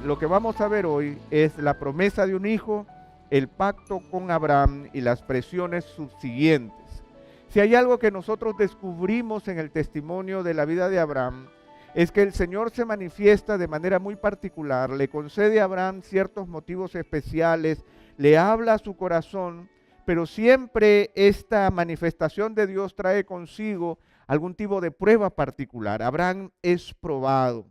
lo que vamos a ver hoy es la promesa de un hijo, el pacto con Abraham y las presiones subsiguientes. Si hay algo que nosotros descubrimos en el testimonio de la vida de Abraham, es que el Señor se manifiesta de manera muy particular, le concede a Abraham ciertos motivos especiales, le habla a su corazón, pero siempre esta manifestación de Dios trae consigo algún tipo de prueba particular. Abraham es probado.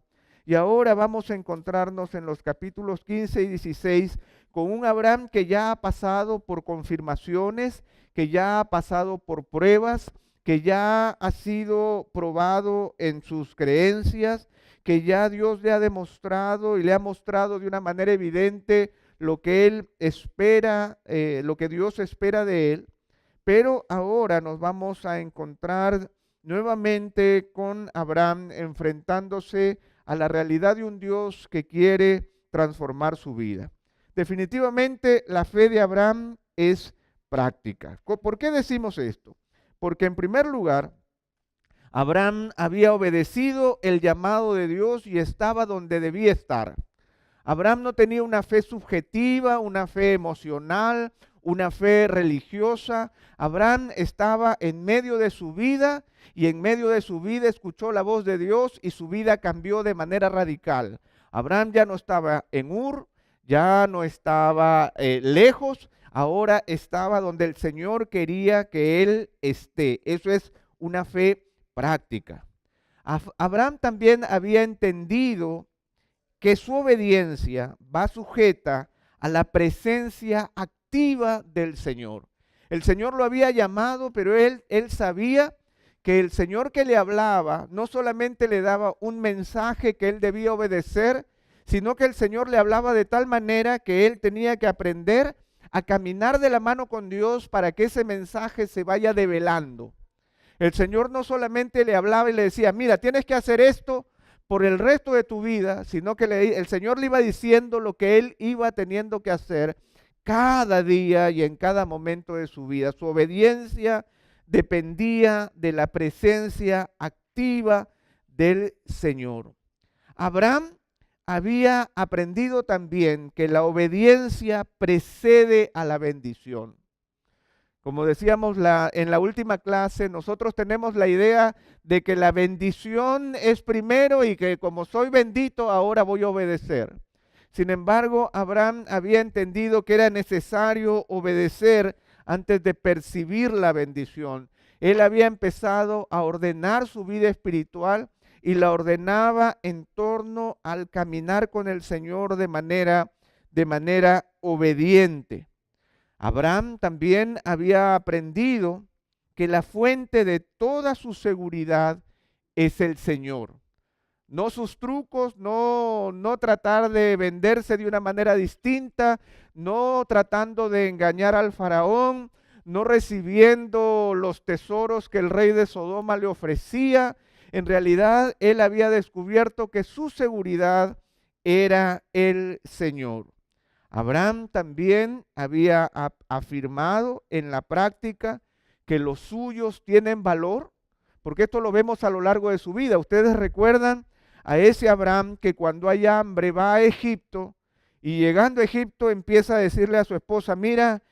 Y ahora vamos a encontrarnos en los capítulos 15 y 16 con un Abraham que ya ha pasado por confirmaciones, que ya ha pasado por pruebas, que ya ha sido probado en sus creencias, que ya Dios le ha demostrado y le ha mostrado de una manera evidente lo que él espera, lo que Dios espera de él. Pero ahora nos vamos a encontrar nuevamente con Abraham enfrentándose a la realidad de un Dios que quiere transformar su vida. Definitivamente la fe de Abraham es práctica. ¿Por qué decimos esto? Porque en primer lugar, Abraham había obedecido el llamado de Dios y estaba donde debía estar. Abraham no tenía una fe subjetiva, una fe emocional, una fe religiosa. Abraham estaba en medio de su vida y en medio de su vida escuchó la voz de Dios y su vida cambió de manera radical. Abraham ya no estaba en Ur, ya no estaba lejos, ahora estaba donde el Señor quería que él esté. Eso es una fe práctica. Abraham también había entendido que su obediencia va sujeta a la presencia activa del Señor. El Señor lo había llamado, pero él sabía que el Señor que le hablaba no solamente le daba un mensaje que él debía obedecer, sino que el Señor le hablaba de tal manera que él tenía que aprender a caminar de la mano con Dios para que ese mensaje se vaya develando. El Señor no solamente le hablaba y le decía, mira, tienes que hacer esto por el resto de tu vida, sino que el Señor le iba diciendo lo que él iba teniendo que hacer cada día y en cada momento de su vida. Su obediencia dependía de la presencia activa del Señor. Abraham había aprendido también que la obediencia precede a la bendición. Como decíamos en la última clase, nosotros tenemos la idea de que la bendición es primero y que como soy bendito, ahora voy a obedecer. Sin embargo, Abraham había entendido que era necesario obedecer antes de percibir la bendición. Él había empezado a ordenar su vida espiritual y la ordenaba en torno al caminar con el Señor de manera obediente. Abraham también había aprendido que la fuente de toda su seguridad es el Señor. No sus trucos, no tratar de venderse de una manera distinta, no tratando de engañar al faraón, no recibiendo los tesoros que el rey de Sodoma le ofrecía. En realidad, él había descubierto que su seguridad era el Señor. Abraham también había afirmado en la práctica que los suyos tienen valor, porque esto lo vemos a lo largo de su vida. Ustedes recuerdan a ese Abraham que cuando hay hambre va a Egipto y llegando a Egipto empieza a decirle a su esposa, mira,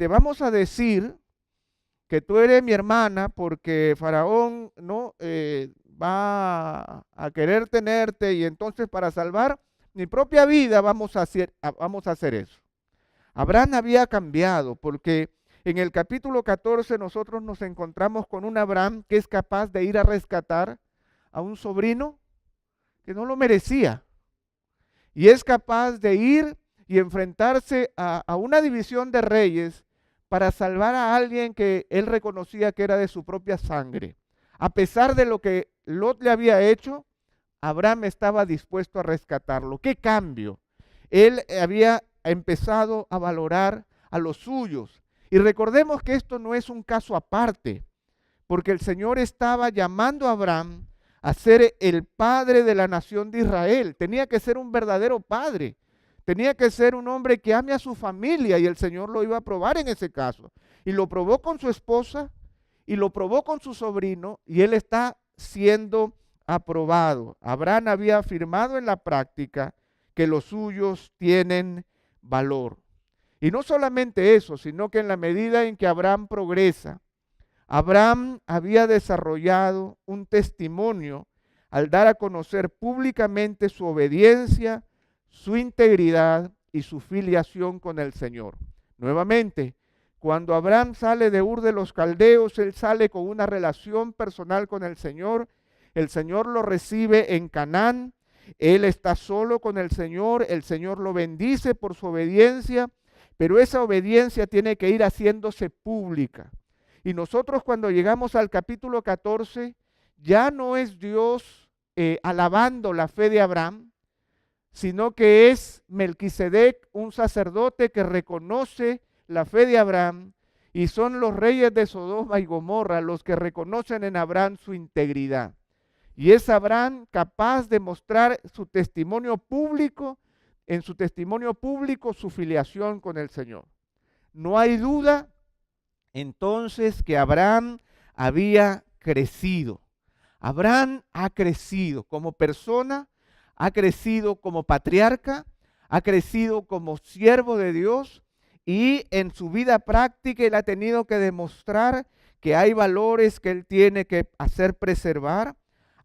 vamos a decir que tú eres mi hermana porque Faraón no va a querer tenerte y entonces para salvar mi propia vida vamos a hacer eso. Abraham había cambiado porque en el capítulo 14 nosotros nos encontramos con un Abraham que es capaz de ir a rescatar a un sobrino que no lo merecía. Y es capaz de ir y enfrentarse a una división de reyes para salvar a alguien que él reconocía que era de su propia sangre. A pesar de lo que Lot le había hecho, Abraham estaba dispuesto a rescatarlo. ¿Qué cambio? Él había empezado a valorar a los suyos. Y recordemos que esto no es un caso aparte, porque el Señor estaba llamando a Abraham a ser el padre de la nación de Israel. Tenía que ser un verdadero padre. Tenía que ser un hombre que ame a su familia y el Señor lo iba a probar en ese caso. Y lo probó con su esposa y lo probó con su sobrino y él está siendo aprobado. Abraham había afirmado en la práctica que los suyos tienen valor. Y no solamente eso, sino que en la medida en que Abraham progresa, Abraham había desarrollado un testimonio al dar a conocer públicamente su obediencia, su integridad y su filiación con el Señor. Nuevamente, cuando Abraham sale de Ur de los Caldeos, él sale con una relación personal con el Señor lo recibe en Canaán, él está solo con el Señor lo bendice por su obediencia, pero esa obediencia tiene que ir haciéndose pública. Y nosotros cuando llegamos al capítulo 14, ya no es Dios alabando la fe de Abraham, sino que es Melquisedec, un sacerdote que reconoce la fe de Abraham, y son los reyes de Sodoma y Gomorra los que reconocen en Abraham su integridad. Y es Abraham capaz de mostrar su testimonio público, en su testimonio público su filiación con el Señor. No hay duda entonces que Abraham había crecido. Abraham ha crecido como persona, ha crecido como patriarca, ha crecido como siervo de Dios, y en su vida práctica él ha tenido que demostrar que hay valores que él tiene que hacer preservar,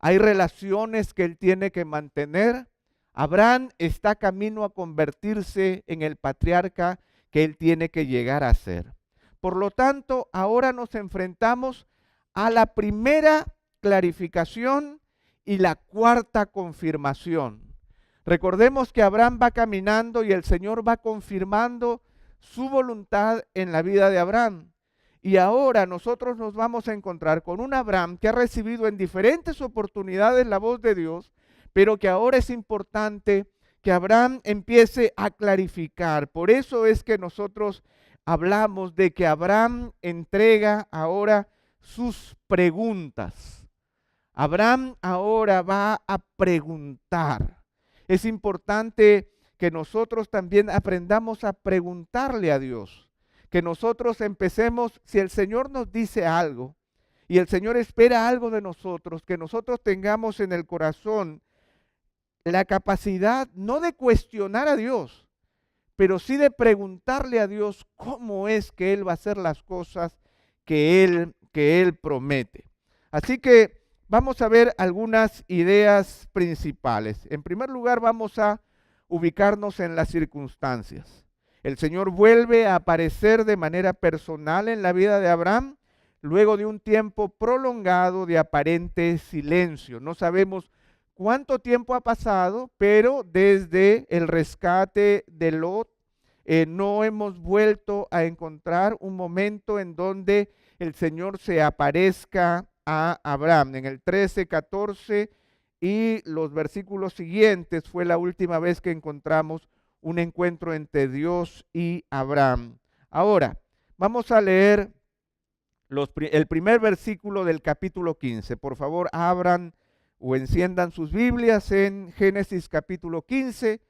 hay relaciones que él tiene que mantener. Abraham está camino a convertirse en el patriarca que él tiene que llegar a ser. Por lo tanto, ahora nos enfrentamos a la primera clarificación y la cuarta confirmación. Recordemos que Abraham va caminando y el Señor va confirmando su voluntad en la vida de Abraham. Y ahora nosotros nos vamos a encontrar con un Abraham que ha recibido en diferentes oportunidades la voz de Dios, pero que ahora es importante que Abraham empiece a clarificar. Por eso es que nosotros hablamos de que Abraham entrega ahora sus preguntas. Abraham ahora va a preguntar. Es importante que nosotros también aprendamos a preguntarle a Dios. Que nosotros empecemos, si el Señor nos dice algo y el Señor espera algo de nosotros, que nosotros tengamos en el corazón la capacidad no de cuestionar a Dios, pero sí de preguntarle a Dios cómo es que Él va a hacer las cosas que Él promete. Así que vamos a ver algunas ideas principales. En primer lugar, vamos a ubicarnos en las circunstancias. El Señor vuelve a aparecer de manera personal en la vida de Abraham, luego de un tiempo prolongado de aparente silencio. No sabemos cuánto tiempo ha pasado, pero desde el rescate de Lot, no hemos vuelto a encontrar un momento en donde el Señor se aparezca a Abraham. En el 13, 14 y los versículos siguientes fue la última vez que encontramos un encuentro entre Dios y Abraham. Ahora, vamos a leer el primer versículo del capítulo 15. Por favor, abran o enciendan sus Biblias en Génesis capítulo 15,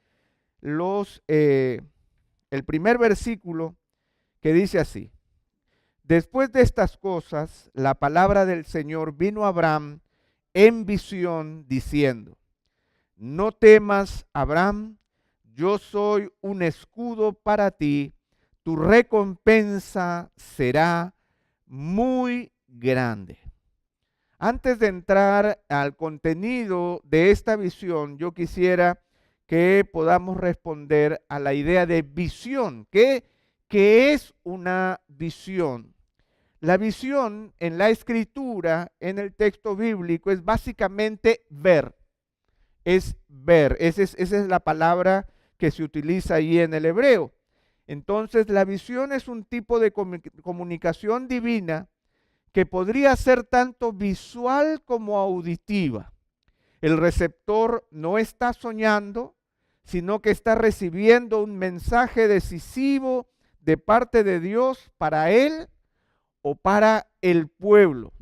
el primer versículo que dice así: Después de estas cosas, la palabra del Señor vino a Abraham en visión diciendo: No temas, Abraham, yo soy un escudo para ti, tu recompensa será muy grande. Antes de entrar al contenido de esta visión, yo quisiera que podamos responder a la idea de visión. ¿Qué es una visión? La visión en la escritura, en el texto bíblico, es básicamente ver. Es ver. Esa es la palabra que se utiliza ahí en el hebreo. Entonces, la visión es un tipo de comunicación divina que podría ser tanto visual como auditiva. El receptor no está soñando, sino que está recibiendo un mensaje decisivo de parte de Dios para él o para el pueblo.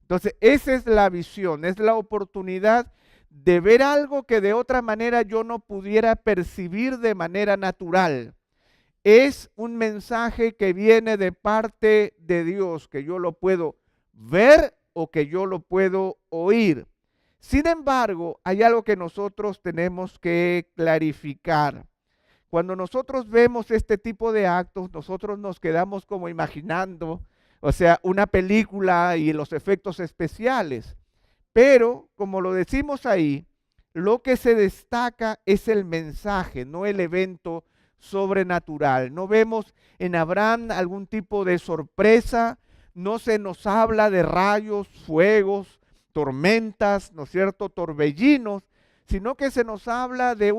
Entonces, esa es la visión, es la oportunidad de ver algo que de otra manera yo no pudiera percibir de manera natural. Es un mensaje que viene de parte de Dios, que yo lo puedo ver o que yo lo puedo oír. Sin embargo, hay algo que nosotros tenemos que clarificar. Cuando nosotros vemos este tipo de actos, nosotros nos quedamos como imaginando, o sea, una película y los efectos especiales. Pero, como lo decimos ahí, lo que se destaca es el mensaje, no el evento sobrenatural. No vemos en Abraham algún tipo de sorpresa, no se nos habla de rayos, fuegos, tormentas, ¿no es cierto?, torbellinos, sino que se nos habla de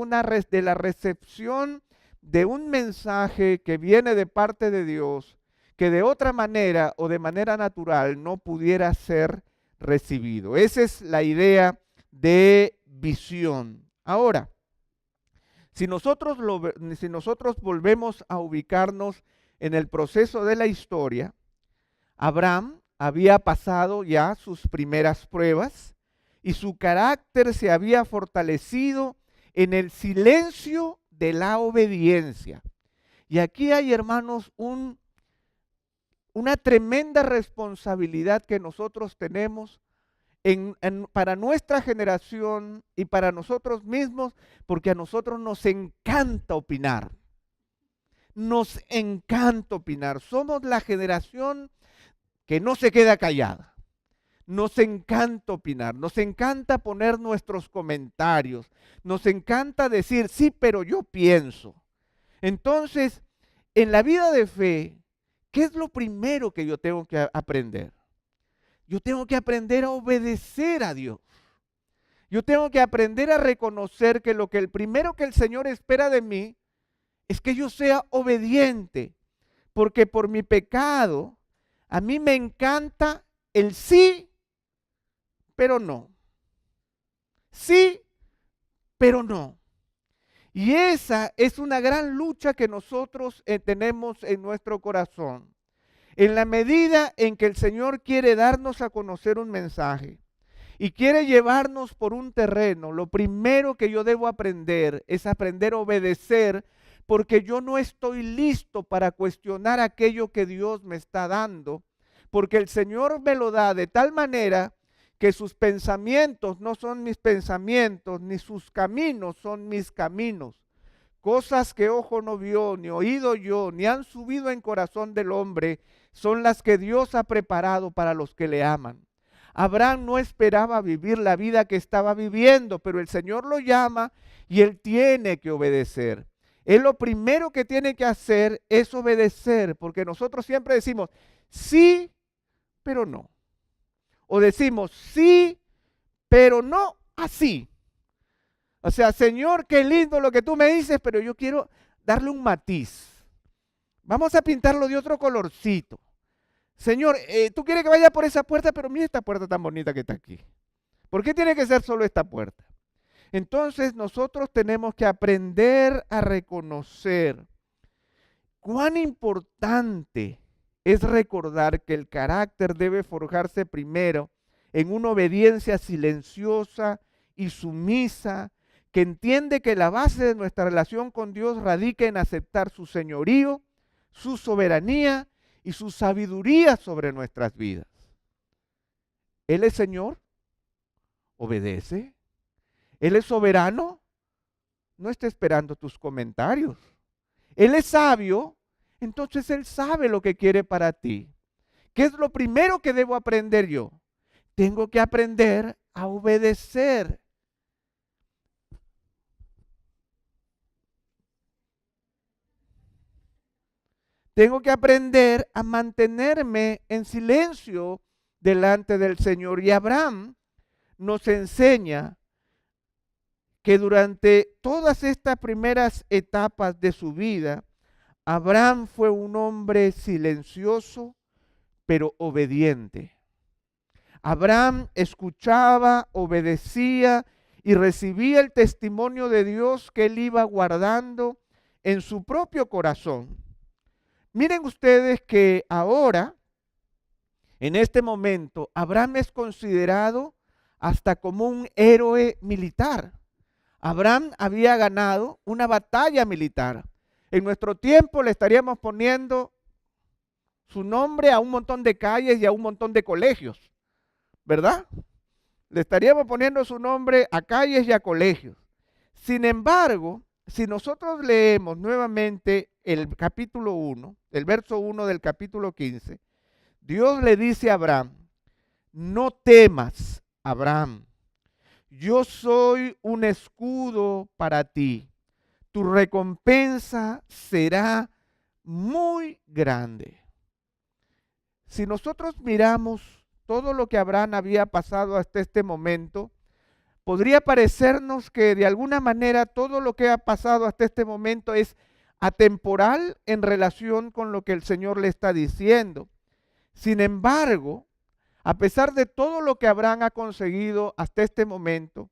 de la recepción de un mensaje que viene de parte de Dios, que de otra manera o de manera natural no pudiera ser recibido. Esa es la idea de visión. Ahora, si nosotros volvemos a ubicarnos en el proceso de la historia, Abraham había pasado ya sus primeras pruebas y su carácter se había fortalecido en el silencio de la obediencia. Y aquí hay, hermanos, una tremenda responsabilidad que nosotros tenemos para nuestra generación y para nosotros mismos, porque a nosotros nos encanta opinar. Nos encanta opinar. Somos la generación que no se queda callada. Nos encanta opinar, nos encanta poner nuestros comentarios, nos encanta decir, sí, pero yo pienso. Entonces, en la vida de fe, ¿qué es lo primero que yo tengo que aprender? Yo tengo que aprender a obedecer a Dios. Yo tengo que aprender a reconocer que el primero que el Señor espera de mí es que yo sea obediente, porque por mi pecado, a mí me encanta el sí, pero no. Sí, pero no. Y esa es una gran lucha que nosotros tenemos en nuestro corazón. En la medida en que el Señor quiere darnos a conocer un mensaje y quiere llevarnos por un terreno, lo primero que yo debo aprender es aprender a obedecer, porque yo no estoy listo para cuestionar aquello que Dios me está dando, porque el Señor me lo da de tal manera que sus pensamientos no son mis pensamientos, ni sus caminos son mis caminos. Cosas que ojo no vio, ni oído yo, ni han subido en corazón del hombre, son las que Dios ha preparado para los que le aman. Abraham no esperaba vivir la vida que estaba viviendo, pero el Señor lo llama y él tiene que obedecer. Él lo primero que tiene que hacer es obedecer, porque nosotros siempre decimos sí, pero no. O decimos sí, pero no así. O sea, Señor, qué lindo lo que tú me dices, pero yo quiero darle un matiz. Vamos a pintarlo de otro colorcito. Señor, tú quieres que vaya por esa puerta, pero mira esta puerta tan bonita que está aquí. ¿Por qué tiene que ser solo esta puerta? Entonces nosotros tenemos que aprender a reconocer cuán importante es recordar que el carácter debe forjarse primero en una obediencia silenciosa y sumisa, que entiende que la base de nuestra relación con Dios radica en aceptar su señorío, su soberanía y su sabiduría sobre nuestras vidas. Él es Señor, obedece. Él es soberano, no está esperando tus comentarios. Él es sabio, entonces Él sabe lo que quiere para ti. ¿Qué es lo primero que debo aprender yo? Tengo que aprender a obedecer. Tengo que aprender a mantenerme en silencio delante del Señor. Y Abraham nos enseña que durante todas estas primeras etapas de su vida, Abraham fue un hombre silencioso, pero obediente. Abraham escuchaba, obedecía y recibía el testimonio de Dios que él iba guardando en su propio corazón. Miren ustedes que ahora, en este momento, Abraham es considerado hasta como un héroe militar. Abraham había ganado una batalla militar. En nuestro tiempo le estaríamos poniendo su nombre a un montón de calles y a un montón de colegios, ¿verdad? Le estaríamos poniendo su nombre a calles y a colegios. Sin embargo, si nosotros leemos nuevamente el capítulo 1, el verso 1 del capítulo 15, Dios le dice a Abraham: no temas, Abraham, yo soy un escudo para ti. Tu recompensa será muy grande. Si nosotros miramos todo lo que Abraham había pasado hasta este momento, podría parecernos que de alguna manera todo lo que ha pasado hasta este momento es atemporal en relación con lo que el Señor le está diciendo. Sin embargo, a pesar de todo lo que Abraham ha conseguido hasta este momento,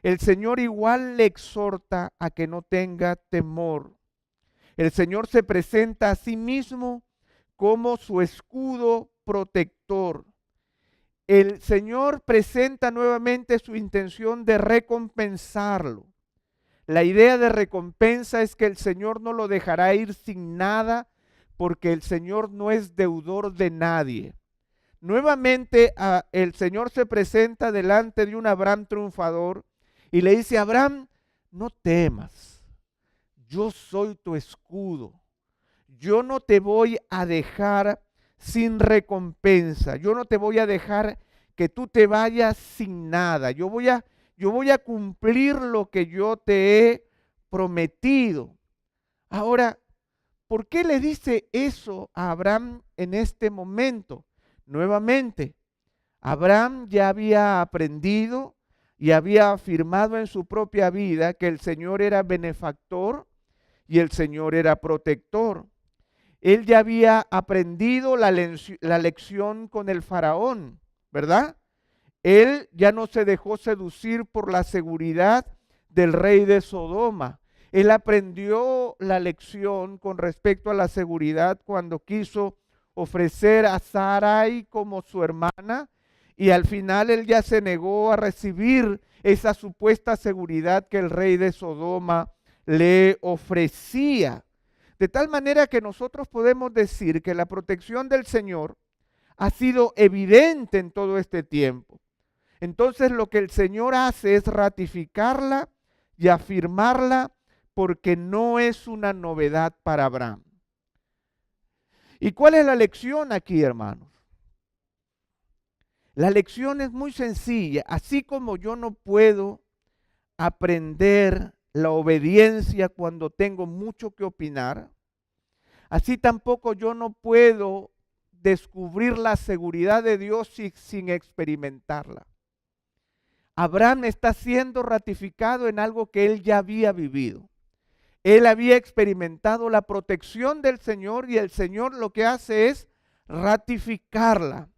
el Señor igual le exhorta a que no tenga temor. El Señor se presenta a sí mismo como su escudo protector. El Señor presenta nuevamente su intención de recompensarlo. La idea de recompensa es que el Señor no lo dejará ir sin nada, porque el Señor no es deudor de nadie. Nuevamente el Señor se presenta delante de un Abraham triunfador y le dice: Abraham, no temas, yo soy tu escudo. Yo no te voy a dejar sin recompensa. Yo no te voy a dejar que tú te vayas sin nada. Yo voy a cumplir lo que yo te he prometido. Ahora, ¿por qué le dice eso a Abraham en este momento? Nuevamente, Abraham ya había aprendido y había afirmado en su propia vida que el Señor era benefactor y el Señor era protector. Él ya había aprendido la lección con el faraón, ¿verdad? Él ya no se dejó seducir por la seguridad del rey de Sodoma. Él aprendió la lección con respecto a la seguridad cuando quiso ofrecer a Sarai como su hermana, y al final él ya se negó a recibir esa supuesta seguridad que el rey de Sodoma le ofrecía. De tal manera que nosotros podemos decir que la protección del Señor ha sido evidente en todo este tiempo. Entonces lo que el Señor hace es ratificarla y afirmarla, porque no es una novedad para Abraham. ¿Y cuál es la lección aquí, hermanos? La lección es muy sencilla. Así como yo no puedo aprender la obediencia cuando tengo mucho que opinar, así tampoco yo no puedo descubrir la seguridad de Dios sin experimentarla. Abraham está siendo ratificado en algo que él ya había vivido. Él había experimentado la protección del Señor, y el Señor lo que hace es ratificarla,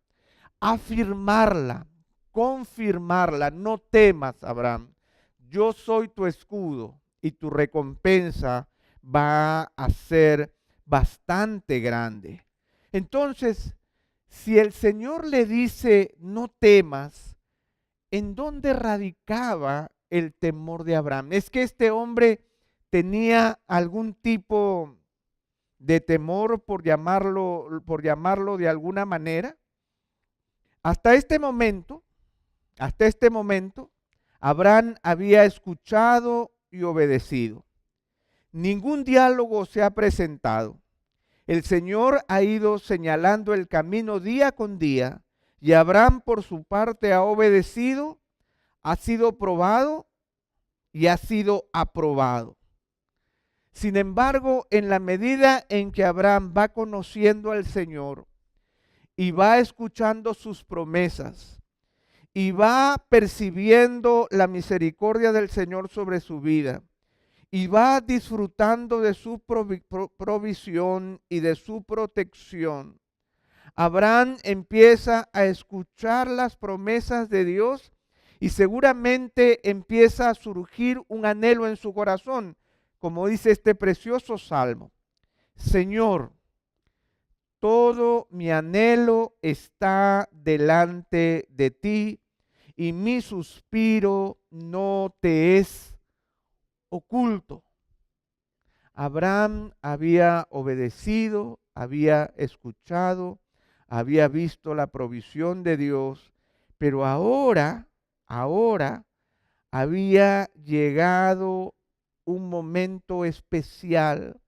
afirmarla, confirmarla. No temas, Abraham, yo soy tu escudo y tu recompensa va a ser bastante grande. Entonces, si el Señor le dice no temas, ¿en dónde radicaba el temor de Abraham? ¿Es que este hombre tenía algún tipo de temor, por llamarlo de alguna manera? Hasta este momento, Abraham había escuchado y obedecido. Ningún diálogo se ha presentado. El Señor ha ido señalando el camino día con día, y Abraham por su parte ha obedecido, ha sido probado y ha sido aprobado. Sin embargo, en la medida en que Abraham va conociendo al Señor y va escuchando sus promesas y va percibiendo la misericordia del Señor sobre su vida, y va disfrutando de su provisión y de su protección, Abraham empieza a escuchar las promesas de Dios, y seguramente empieza a surgir un anhelo en su corazón, como dice este precioso salmo: Señor, todo mi anhelo está delante de ti, y mi suspiro no te es oculto. Abraham había obedecido, había escuchado, había visto la provisión de Dios, pero ahora ahora había llegado un momento especial.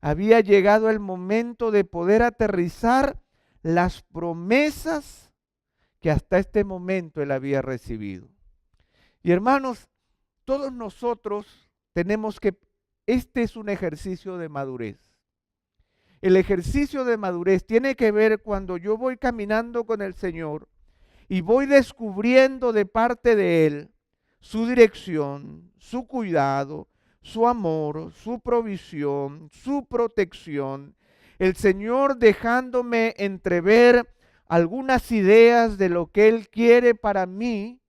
Había llegado el momento de poder aterrizar las promesas que hasta este momento él había recibido. Y hermanos, todos nosotros tenemos que, este es un ejercicio de madurez. El ejercicio de madurez tiene que ver cuando yo voy caminando con el Señor y voy descubriendo de parte de Él su dirección, su cuidado, su amor, su provisión, su protección. El Señor dejándome entrever algunas ideas de lo que Él quiere para mí,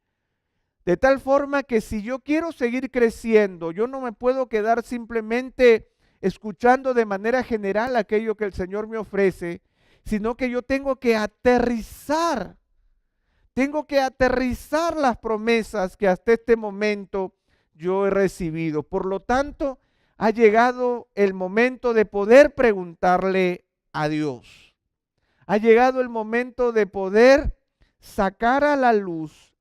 de tal forma que si yo quiero seguir creciendo, yo no me puedo quedar simplemente escuchando de manera general aquello que el Señor me ofrece, sino que yo tengo que aterrizar las promesas que hasta este momento yo he recibido. Por lo tanto, ha llegado el momento de poder preguntarle a Dios. Ha llegado el momento de poder sacar a la luz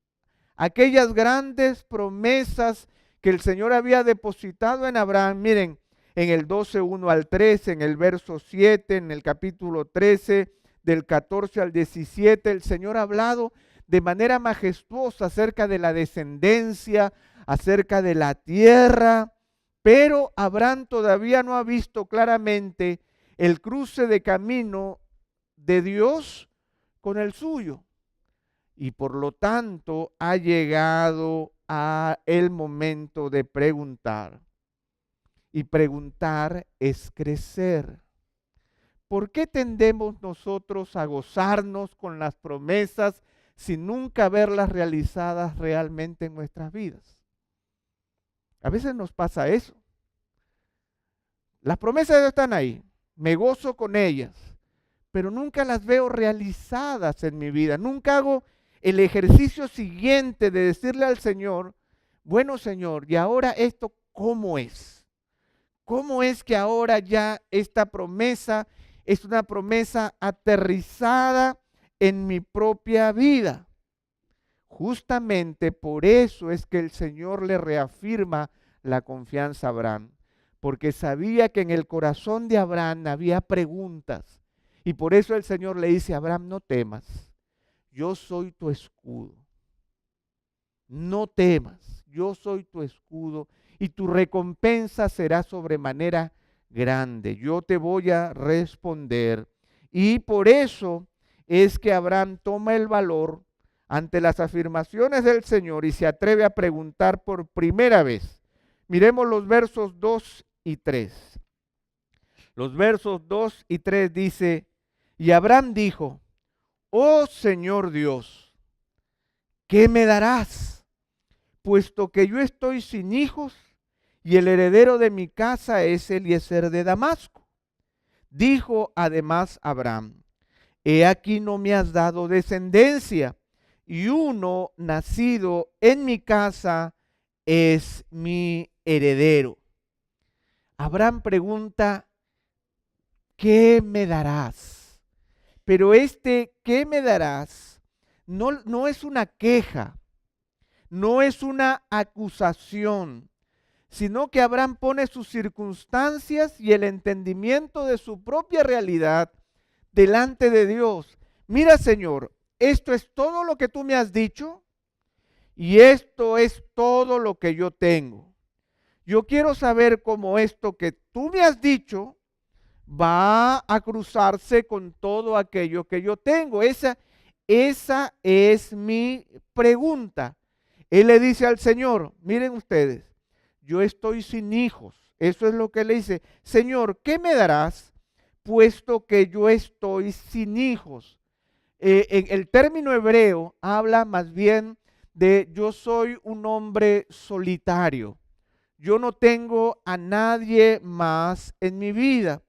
aquellas grandes promesas que el Señor había depositado en Abraham. Miren, en el 12:1 al 13, en el verso 7, en el capítulo 13, del 14 al 17, el Señor ha hablado de manera majestuosa acerca de la descendencia, acerca de la tierra, pero Abraham todavía no ha visto claramente el cruce de camino de Dios con el suyo. Y por lo tanto ha llegado a el momento de preguntar. Y preguntar es crecer. ¿Por qué tendemos nosotros a gozarnos con las promesas sin nunca verlas realizadas realmente en nuestras vidas? A veces nos pasa eso. Las promesas de Dios están ahí, me gozo con ellas, pero nunca las veo realizadas en mi vida. Nunca hago el ejercicio siguiente de decirle al Señor, bueno Señor, ¿y ahora esto cómo es? ¿Cómo es que ahora ya esta promesa es una promesa aterrizada en mi propia vida? Justamente por eso es que el Señor le reafirma la confianza a Abraham, porque sabía que en el corazón de Abraham había preguntas. Y por eso el Señor le dice a Abraham, no temas, yo soy tu escudo. No temas, yo soy tu escudo y tu recompensa será sobremanera grande. Yo te voy a responder. Y por eso es que Abraham toma el valor ante las afirmaciones del Señor y se atreve a preguntar por primera vez. Miremos los versos 2 y 3. Los versos 2 y 3 dice, y Abraham dijo, oh Señor Dios, ¿qué me darás? Puesto que yo estoy sin hijos y el heredero de mi casa es Eliezer de Damasco. Dijo además Abraham, he aquí no me has dado descendencia y uno nacido en mi casa es mi heredero. Abraham pregunta, ¿qué me darás? Pero ¿qué me darás? No es una queja, no es una acusación, sino que Abraham pone sus circunstancias y el entendimiento de su propia realidad delante de Dios. Mira, Señor, esto es todo lo que tú me has dicho y esto es todo lo que yo tengo. Yo quiero saber cómo esto que tú me has dicho va a cruzarse con todo aquello que yo tengo. Esa es mi pregunta. Él le dice al Señor, miren ustedes, yo estoy sin hijos. Eso es lo que le dice. Señor, ¿qué me darás puesto que yo estoy sin hijos? En el término hebreo habla más bien de yo soy un hombre solitario. Yo no tengo a nadie más en mi vida.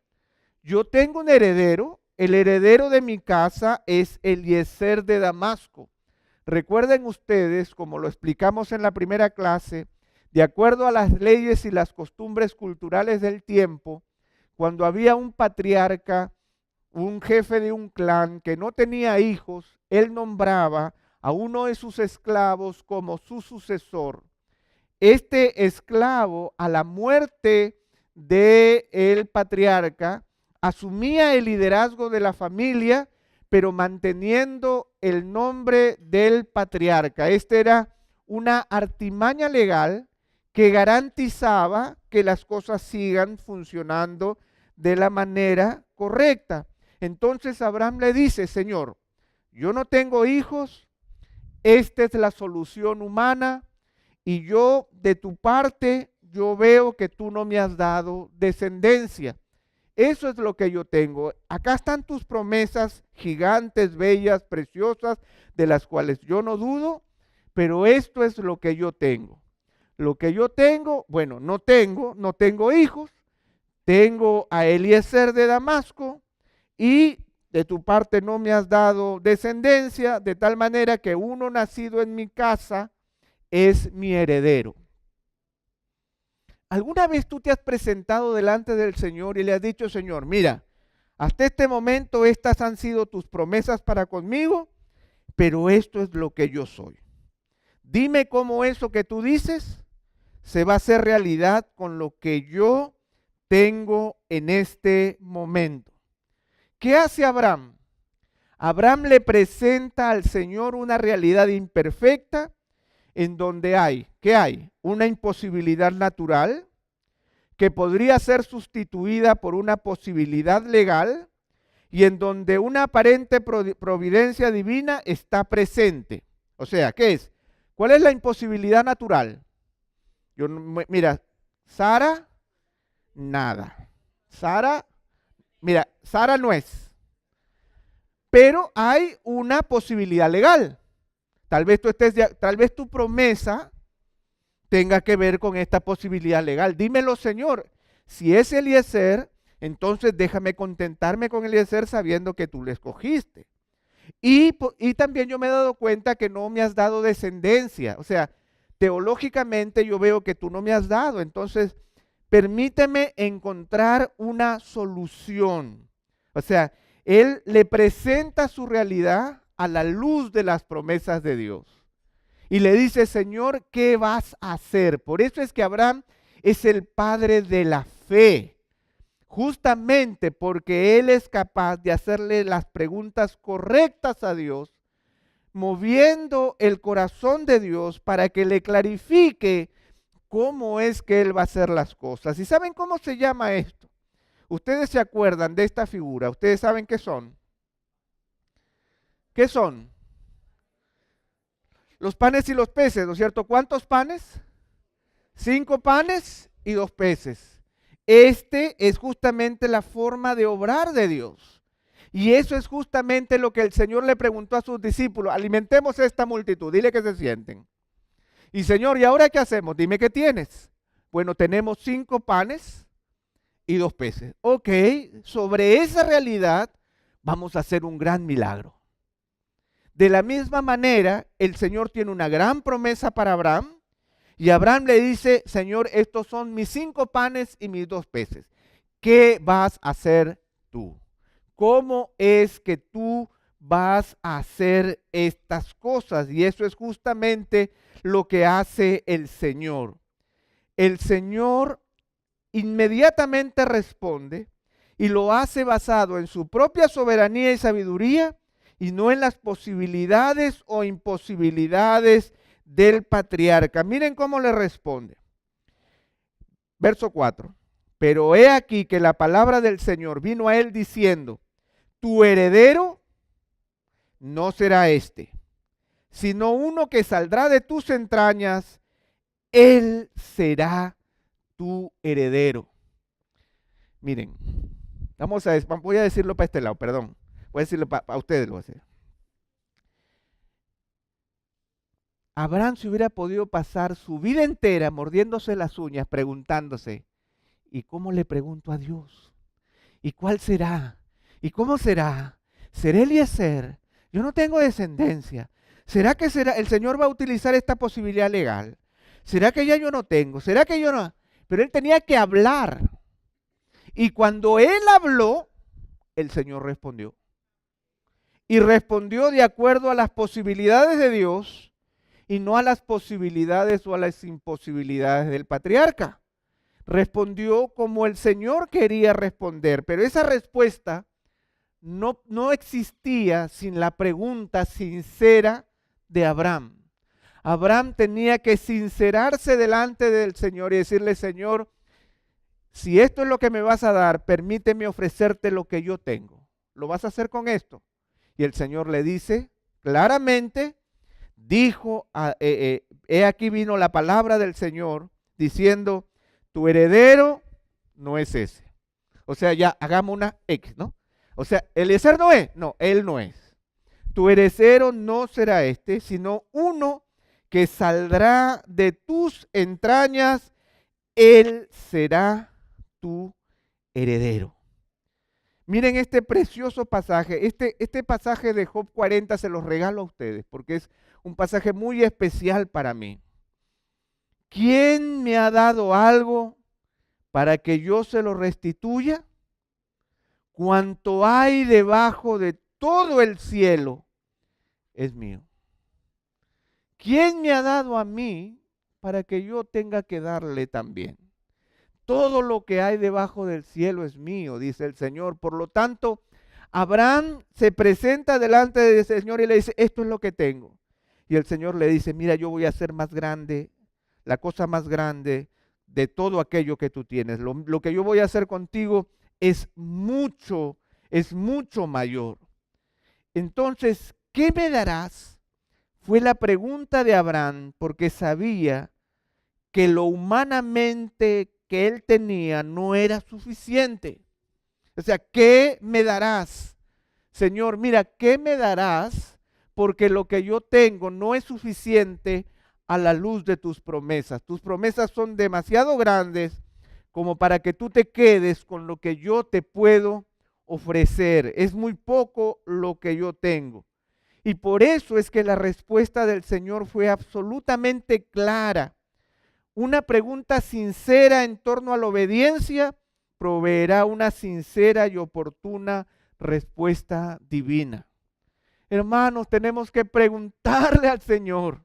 Yo tengo un heredero. El heredero de mi casa es Eliezer de Damasco. Recuerden ustedes, como lo explicamos en la primera clase, de acuerdo a las leyes y las costumbres culturales del tiempo, cuando había un patriarca, un jefe de un clan que no tenía hijos, él nombraba a uno de sus esclavos como su sucesor. Este esclavo, a la muerte del patriarca, asumía el liderazgo de la familia, pero manteniendo el nombre del patriarca. Esta era una artimaña legal que garantizaba que las cosas sigan funcionando de la manera correcta. Entonces Abraham le dice: Señor, yo no tengo hijos, esta es la solución humana, y yo de tu parte, yo veo que tú no me has dado descendencia. Eso es lo que yo tengo. Acá están tus promesas gigantes, bellas, preciosas, de las cuales yo no dudo, pero esto es lo que yo tengo. Lo que yo tengo, bueno, no tengo hijos, tengo a Eliezer de Damasco, y de tu parte no me has dado descendencia, de tal manera que uno nacido en mi casa es mi heredero. ¿Alguna vez tú te has presentado delante del Señor y le has dicho: Señor, mira, hasta este momento estas han sido tus promesas para conmigo, pero esto es lo que yo soy? Dime cómo eso que tú dices se va a hacer realidad con lo que yo tengo en este momento. ¿Qué hace Abraham? Abraham le presenta al Señor una realidad imperfecta en donde hay, ¿qué hay? Una imposibilidad natural que podría ser sustituida por una posibilidad legal, y en donde una aparente providencia divina está presente. O sea, ¿qué es? ¿Cuál es la imposibilidad natural? Mira, Sara, nada. Sara no es. Pero hay una posibilidad legal. Tal vez tu promesa tenga que ver con esta posibilidad legal. Dímelo, Señor. Si es Eliezer, entonces déjame contentarme con Eliezer sabiendo que tú le escogiste. Y también yo me he dado cuenta que no me has dado descendencia. O sea, teológicamente yo veo que tú no me has dado. Entonces, permíteme encontrar una solución. O sea, él le presenta su realidad a la luz de las promesas de Dios. Y le dice: Señor, ¿qué vas a hacer? Por eso es que Abraham es el padre de la fe. Justamente porque él es capaz de hacerle las preguntas correctas a Dios, moviendo el corazón de Dios para que le clarifique cómo es que él va a hacer las cosas. ¿Y saben cómo se llama esto? Ustedes se acuerdan de esta figura. Ustedes saben qué son. ¿Qué son? Los panes y los peces, ¿no es cierto? ¿Cuántos panes? 5 panes y 2 peces. Este es justamente la forma de obrar de Dios. Y eso es justamente lo que el Señor le preguntó a sus discípulos: alimentemos a esta multitud, dile que se sienten. Y Señor, ¿y ahora qué hacemos? Dime qué tienes. Bueno, tenemos 5 panes y 2 peces. Ok, sobre esa realidad vamos a hacer un gran milagro. De la misma manera, el Señor tiene una gran promesa para Abraham, y Abraham le dice: Señor, estos son mis 5 panes y mis 2 peces. ¿Qué vas a hacer tú? ¿Cómo es que tú vas a hacer estas cosas? Y eso es justamente lo que hace el Señor. El Señor inmediatamente responde, y lo hace basado en su propia soberanía y sabiduría, y no en las posibilidades o imposibilidades del patriarca. Miren cómo le responde. Verso 4. Pero he aquí que la palabra del Señor vino a él diciendo: tu heredero no será este, sino uno que saldrá de tus entrañas, él será tu heredero. Miren, voy a decirlo para este lado, perdón. Voy a decirlo para ustedes, lo voy a hacer. Abraham se hubiera podido pasar su vida entera mordiéndose las uñas, preguntándose: ¿y cómo le pregunto a Dios? ¿Y cuál será? ¿Y cómo será? ¿Será Eliezer? Yo no tengo descendencia. ¿Será que el Señor va a utilizar esta posibilidad legal? ¿Será que ya yo no tengo? ¿Será que yo no? Pero él tenía que hablar. Y cuando él habló, el Señor respondió. y respondió de acuerdo a las posibilidades de Dios y no a las posibilidades o a las imposibilidades del patriarca. Respondió como el Señor quería responder, pero esa respuesta no existía sin la pregunta sincera de Abraham. Abraham tenía que sincerarse delante del Señor y decirle: Señor, si esto es lo que me vas a dar, permíteme ofrecerte lo que yo tengo. ¿Lo vas a hacer con esto? Y el Señor le dice claramente, dijo, he aquí vino la palabra del Señor diciendo: tu heredero no es ese. O sea, ya hagamos una X, ¿no? O sea, Eliezer no es, no, él no es. Tu heredero no será este, sino uno que saldrá de tus entrañas, él será tu heredero. Miren este precioso pasaje, este pasaje de Job 40 se los regalo a ustedes porque es un pasaje muy especial para mí. ¿Quién me ha dado algo para que yo se lo restituya? Cuanto hay debajo de todo el cielo es mío. ¿Quién me ha dado a mí para que yo tenga que darle también? Todo lo que hay debajo del cielo es mío, dice el Señor. Por lo tanto, Abraham se presenta delante del Señor y le dice: esto es lo que tengo. Y el Señor le dice: mira, yo voy a hacer más grande, la cosa más grande de todo aquello que tú tienes. Lo que yo voy a hacer contigo es mucho mayor. Entonces, ¿qué me darás? Fue la pregunta de Abraham, porque sabía que lo humanamente que él tenía no era suficiente. O sea, ¿qué me darás? Señor, mira, ¿qué me darás? Porque lo que yo tengo no es suficiente a la luz de tus promesas. Tus promesas son demasiado grandes como para que tú te quedes con lo que yo te puedo ofrecer. Es muy poco lo que yo tengo. Y por eso es que la respuesta del Señor fue absolutamente clara. Una pregunta sincera en torno a la obediencia proveerá una sincera y oportuna respuesta divina. Hermanos, tenemos que preguntarle al Señor.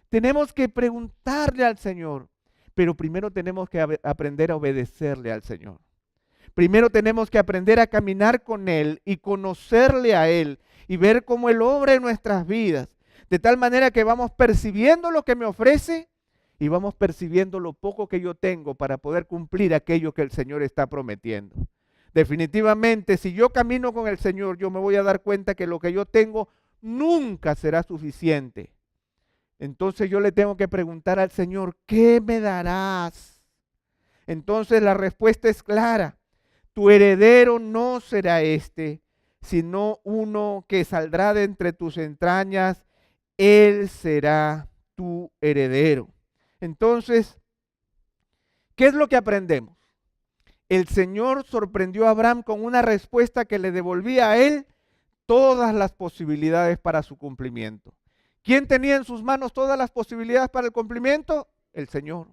Tenemos que preguntarle al Señor. Pero primero tenemos que aprender a obedecerle al Señor. Primero tenemos que aprender a caminar con Él y conocerle a Él y ver cómo Él obra en nuestras vidas. De tal manera que vamos percibiendo lo que me ofrece y vamos percibiendo lo poco que yo tengo para poder cumplir aquello que el Señor está prometiendo. Definitivamente, si yo camino con el Señor, yo me voy a dar cuenta que lo que yo tengo nunca será suficiente. Entonces yo le tengo que preguntar al Señor: ¿qué me darás? Entonces la respuesta es clara: tu heredero no será este, sino uno que saldrá de entre tus entrañas, él será tu heredero. Entonces, ¿qué es lo que aprendemos? El Señor sorprendió a Abraham con una respuesta que le devolvía a él todas las posibilidades para su cumplimiento. ¿Quién tenía en sus manos todas las posibilidades para el cumplimiento? El Señor.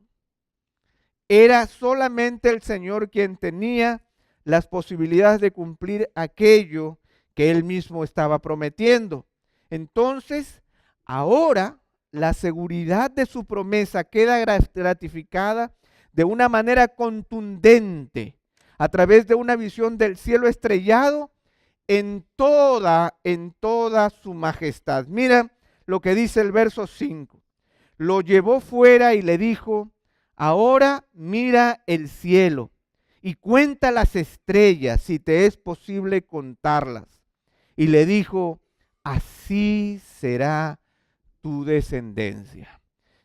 Era solamente el Señor quien tenía las posibilidades de cumplir aquello que Él mismo estaba prometiendo. Entonces, ahora la seguridad de su promesa queda gratificada de una manera contundente a través de una visión del cielo estrellado en toda su majestad. Mira lo que dice el verso 5. Lo llevó fuera y le dijo: ahora mira el cielo y cuenta las estrellas, si te es posible contarlas. Y le dijo: así será tu descendencia.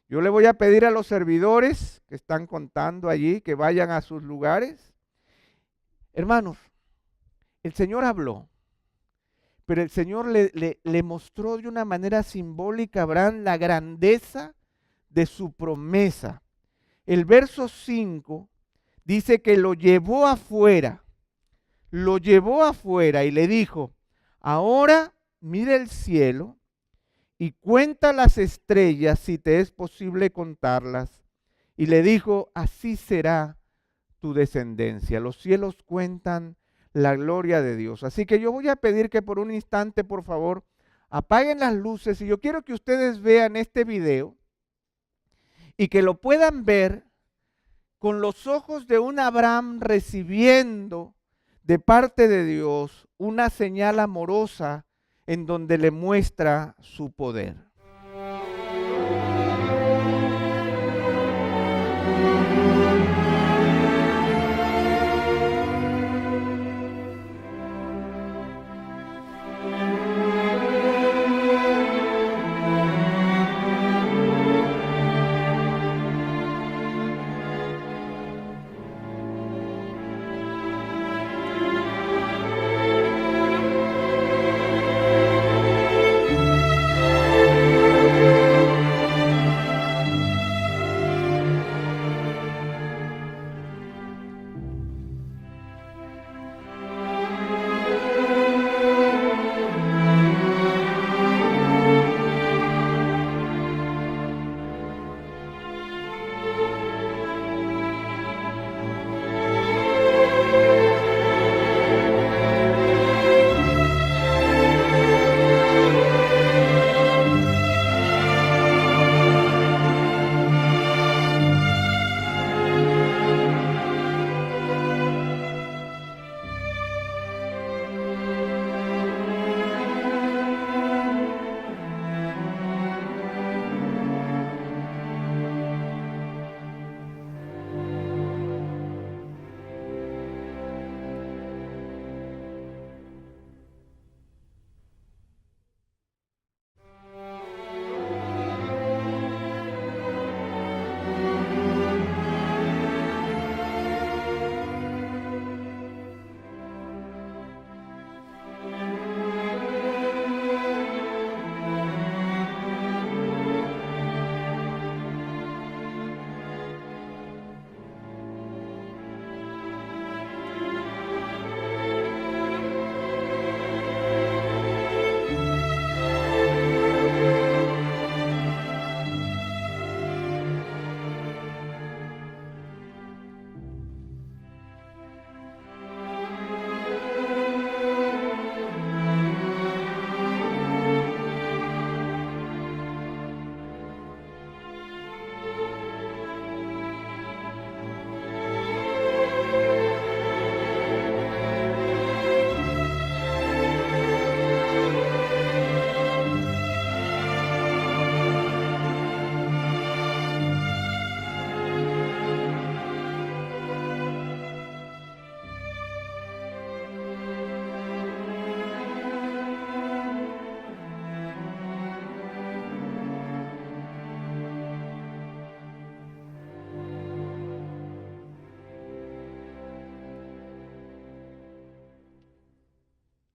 Yo le voy a pedir a los servidores que están contando allí que vayan a sus lugares. Hermanos, el Señor habló, pero el Señor le mostró de una manera simbólica a Abraham la grandeza de su promesa. El verso 5 dice que lo llevó afuera y le dijo: ahora mira el cielo y cuenta las estrellas, si te es posible contarlas. Y le dijo: así será tu descendencia. Los cielos cuentan la gloria de Dios. Así que yo voy a pedir que por un instante, por favor, apaguen las luces y yo quiero que ustedes vean este video y que lo puedan ver con los ojos de un Abraham recibiendo de parte de Dios una señal amorosa en donde le muestra su poder.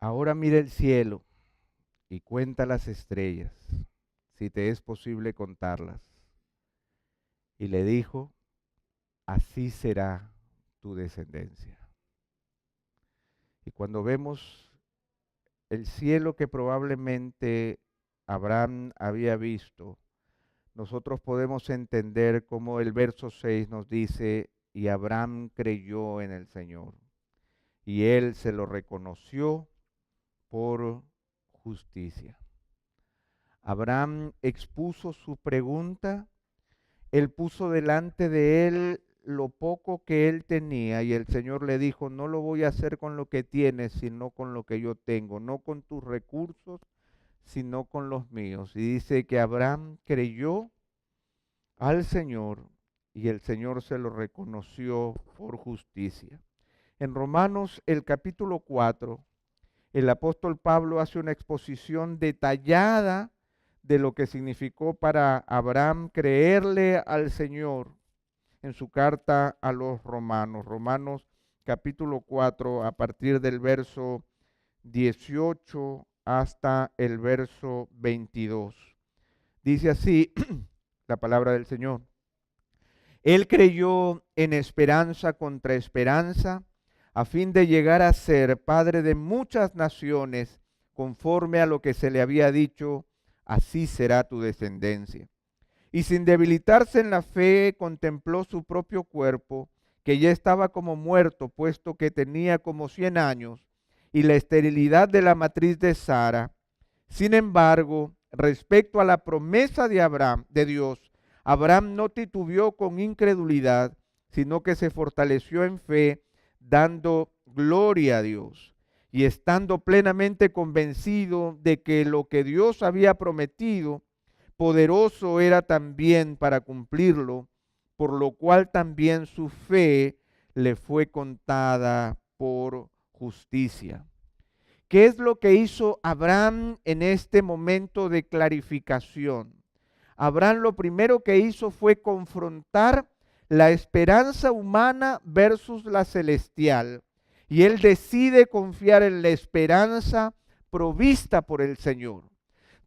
Ahora mira el cielo y cuenta las estrellas, si te es posible contarlas. Y le dijo, así será tu descendencia. Y cuando vemos el cielo que probablemente Abraham había visto, nosotros podemos entender cómo el verso 6 nos dice, y Abraham creyó en el Señor, y él se lo reconoció por justicia. Abraham expuso su pregunta, él puso delante de él lo poco que él tenía y el Señor le dijo, no lo voy a hacer con lo que tienes, sino con lo que yo tengo, no con tus recursos, sino con los míos. Y dice que Abraham creyó al Señor y el Señor se lo reconoció por justicia. En Romanos el capítulo 4, el apóstol Pablo hace una exposición detallada de lo que significó para Abraham creerle al Señor en su carta a los romanos. Romanos capítulo 4, a partir del verso 18 hasta el verso 22. Dice así la palabra del Señor. Él creyó en esperanza contra esperanza, a fin de llegar a ser padre de muchas naciones, conforme a lo que se le había dicho, así será tu descendencia. Y sin debilitarse en la fe, contempló su propio cuerpo, que ya estaba como muerto, puesto que tenía como 100 años, y la esterilidad de la matriz de Sara. Sin embargo, respecto a la promesa de Abraham, de Dios, Abraham no titubeó con incredulidad, sino que se fortaleció en fe, dando gloria a Dios y estando plenamente convencido de que lo que Dios había prometido, poderoso era también para cumplirlo, por lo cual también su fe le fue contada por justicia. ¿Qué es lo que hizo Abraham en este momento de clarificación? Abraham lo primero que hizo fue confrontar la esperanza humana versus la celestial. Y él decide confiar en la esperanza provista por el Señor.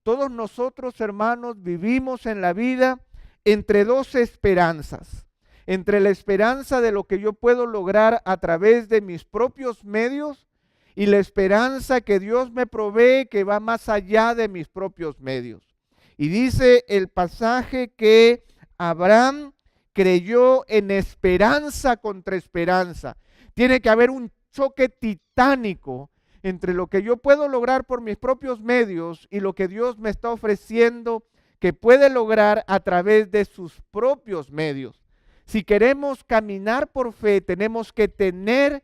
Todos nosotros, hermanos, vivimos en la vida entre dos esperanzas. Entre la esperanza de lo que yo puedo lograr a través de mis propios medios y la esperanza que Dios me provee que va más allá de mis propios medios. Y dice el pasaje que Abraham creyó en esperanza contra esperanza. Tiene que haber un choque titánico entre lo que yo puedo lograr por mis propios medios y lo que Dios me está ofreciendo que puede lograr a través de sus propios medios. Si queremos caminar por fe, tenemos que tener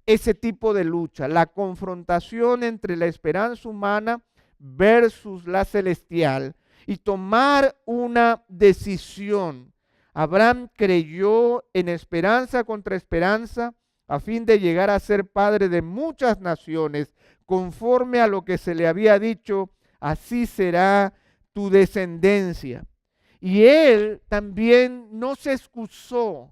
ese tipo de lucha, la confrontación entre la esperanza humana versus la celestial y tomar una decisión. Abraham creyó en esperanza contra esperanza a fin de llegar a ser padre de muchas naciones, conforme a lo que se le había dicho, así será tu descendencia. Y él también no se excusó.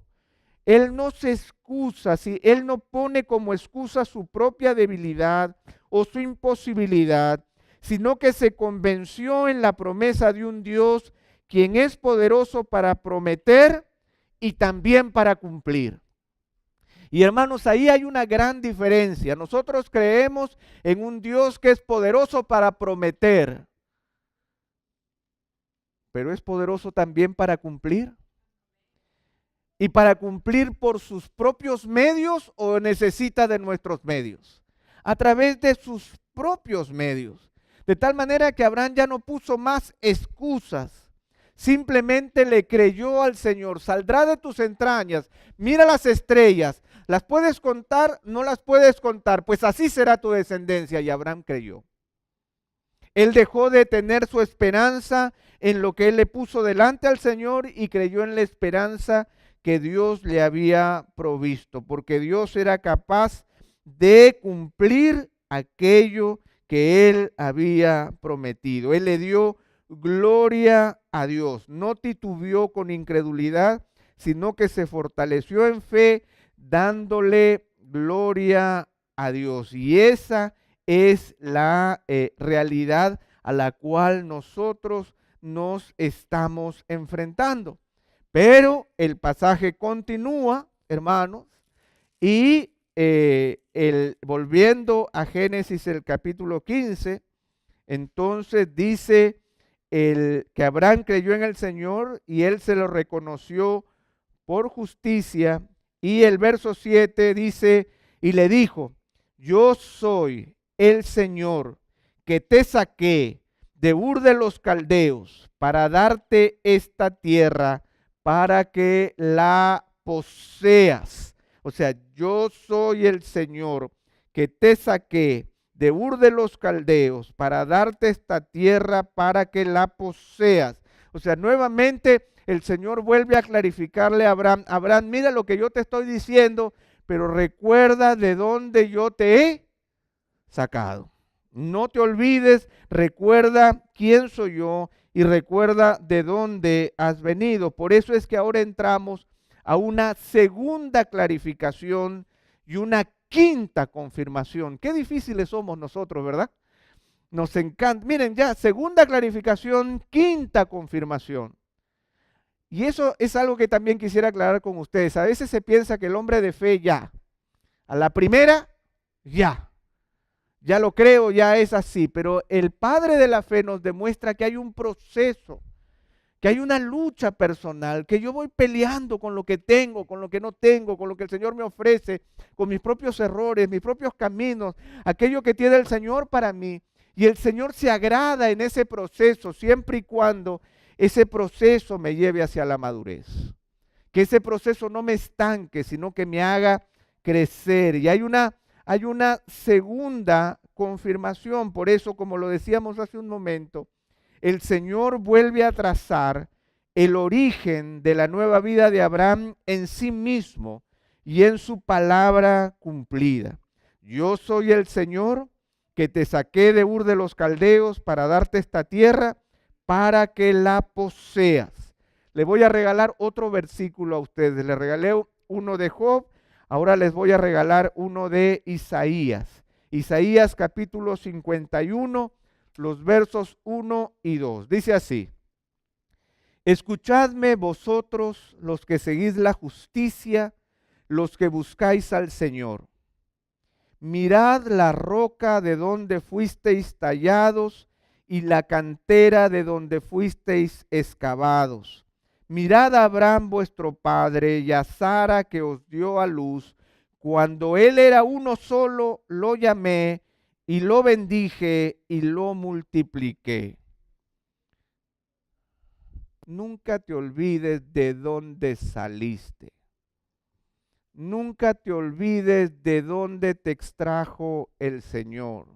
Él no se excusa, si él no pone como excusa su propia debilidad o su imposibilidad, sino que se convenció en la promesa de un Dios quien es poderoso para prometer y también para cumplir. Y hermanos, ahí hay una gran diferencia. Nosotros creemos en un Dios que es poderoso para prometer, pero es poderoso también para cumplir. ¿Y para cumplir por sus propios medios o necesita de nuestros medios? A través de sus propios medios. De tal manera que Abraham ya no puso más excusas. Simplemente le creyó al Señor. Saldrá de tus entrañas. Mira las estrellas. ¿Las puedes contar? No las puedes contar. Pues así será tu descendencia. Y Abraham creyó. Él dejó de tener su esperanza en lo que él le puso delante al Señor y creyó en la esperanza que Dios le había provisto, porque Dios era capaz de cumplir aquello que él había prometido. Él le dio gloria a Dios, no titubeó con incredulidad, sino que se fortaleció en fe, dándole gloria a Dios. Y esa es la realidad a la cual nosotros nos estamos enfrentando. Pero el pasaje continúa, hermanos, y volviendo a Génesis el capítulo 15, entonces dice que Abraham creyó en el Señor y él se lo reconoció por justicia. Y el verso 7 dice, y le dijo, yo soy el Señor que te saqué de Ur de los Caldeos para darte esta tierra para que la poseas. O sea, yo soy el Señor que te saqué de Ur de los Caldeos para darte esta tierra para que la poseas. O sea, nuevamente el Señor vuelve a clarificarle a Abraham, Abraham, mira lo que yo te estoy diciendo, pero recuerda de dónde yo te he sacado. No te olvides, recuerda quién soy yo y recuerda de dónde has venido. Por eso es que ahora entramos a una segunda clarificación y una quinta confirmación. Qué difíciles somos nosotros, ¿verdad? Nos encanta. Miren ya, segunda clarificación, quinta confirmación. Y eso es algo que también quisiera aclarar con ustedes. A veces se piensa que el hombre de fe ya, a la primera, ya lo creo, ya es así. Pero el padre de la fe nos demuestra que hay un proceso, que hay una lucha personal, que yo voy peleando con lo que tengo, con lo que no tengo, con lo que el Señor me ofrece, con mis propios errores, mis propios caminos, aquello que tiene el Señor para mí. Y el Señor se agrada en ese proceso, siempre y cuando ese proceso me lleve hacia la madurez. Que ese proceso no me estanque, sino que me haga crecer. Y hay una segunda confirmación, por eso, como lo decíamos hace un momento, el Señor vuelve a trazar el origen de la nueva vida de Abraham en sí mismo y en su palabra cumplida. Yo soy el Señor que te saqué de Ur de los Caldeos para darte esta tierra para que la poseas. Le voy a regalar otro versículo a ustedes. Les regalé uno de Job, ahora les voy a regalar uno de Isaías. Isaías capítulo 51, los versos 1 y 2. Dice así: escuchadme vosotros los que seguís la justicia, los que buscáis al Señor. Mirad la roca de donde fuisteis tallados y la cantera de donde fuisteis excavados. Mirad a Abraham vuestro padre y a Sara que os dio a luz. Cuando él era uno solo, lo llamé y lo bendije y lo multipliqué. Nunca te olvides de dónde saliste. Nunca te olvides de dónde te extrajo el Señor.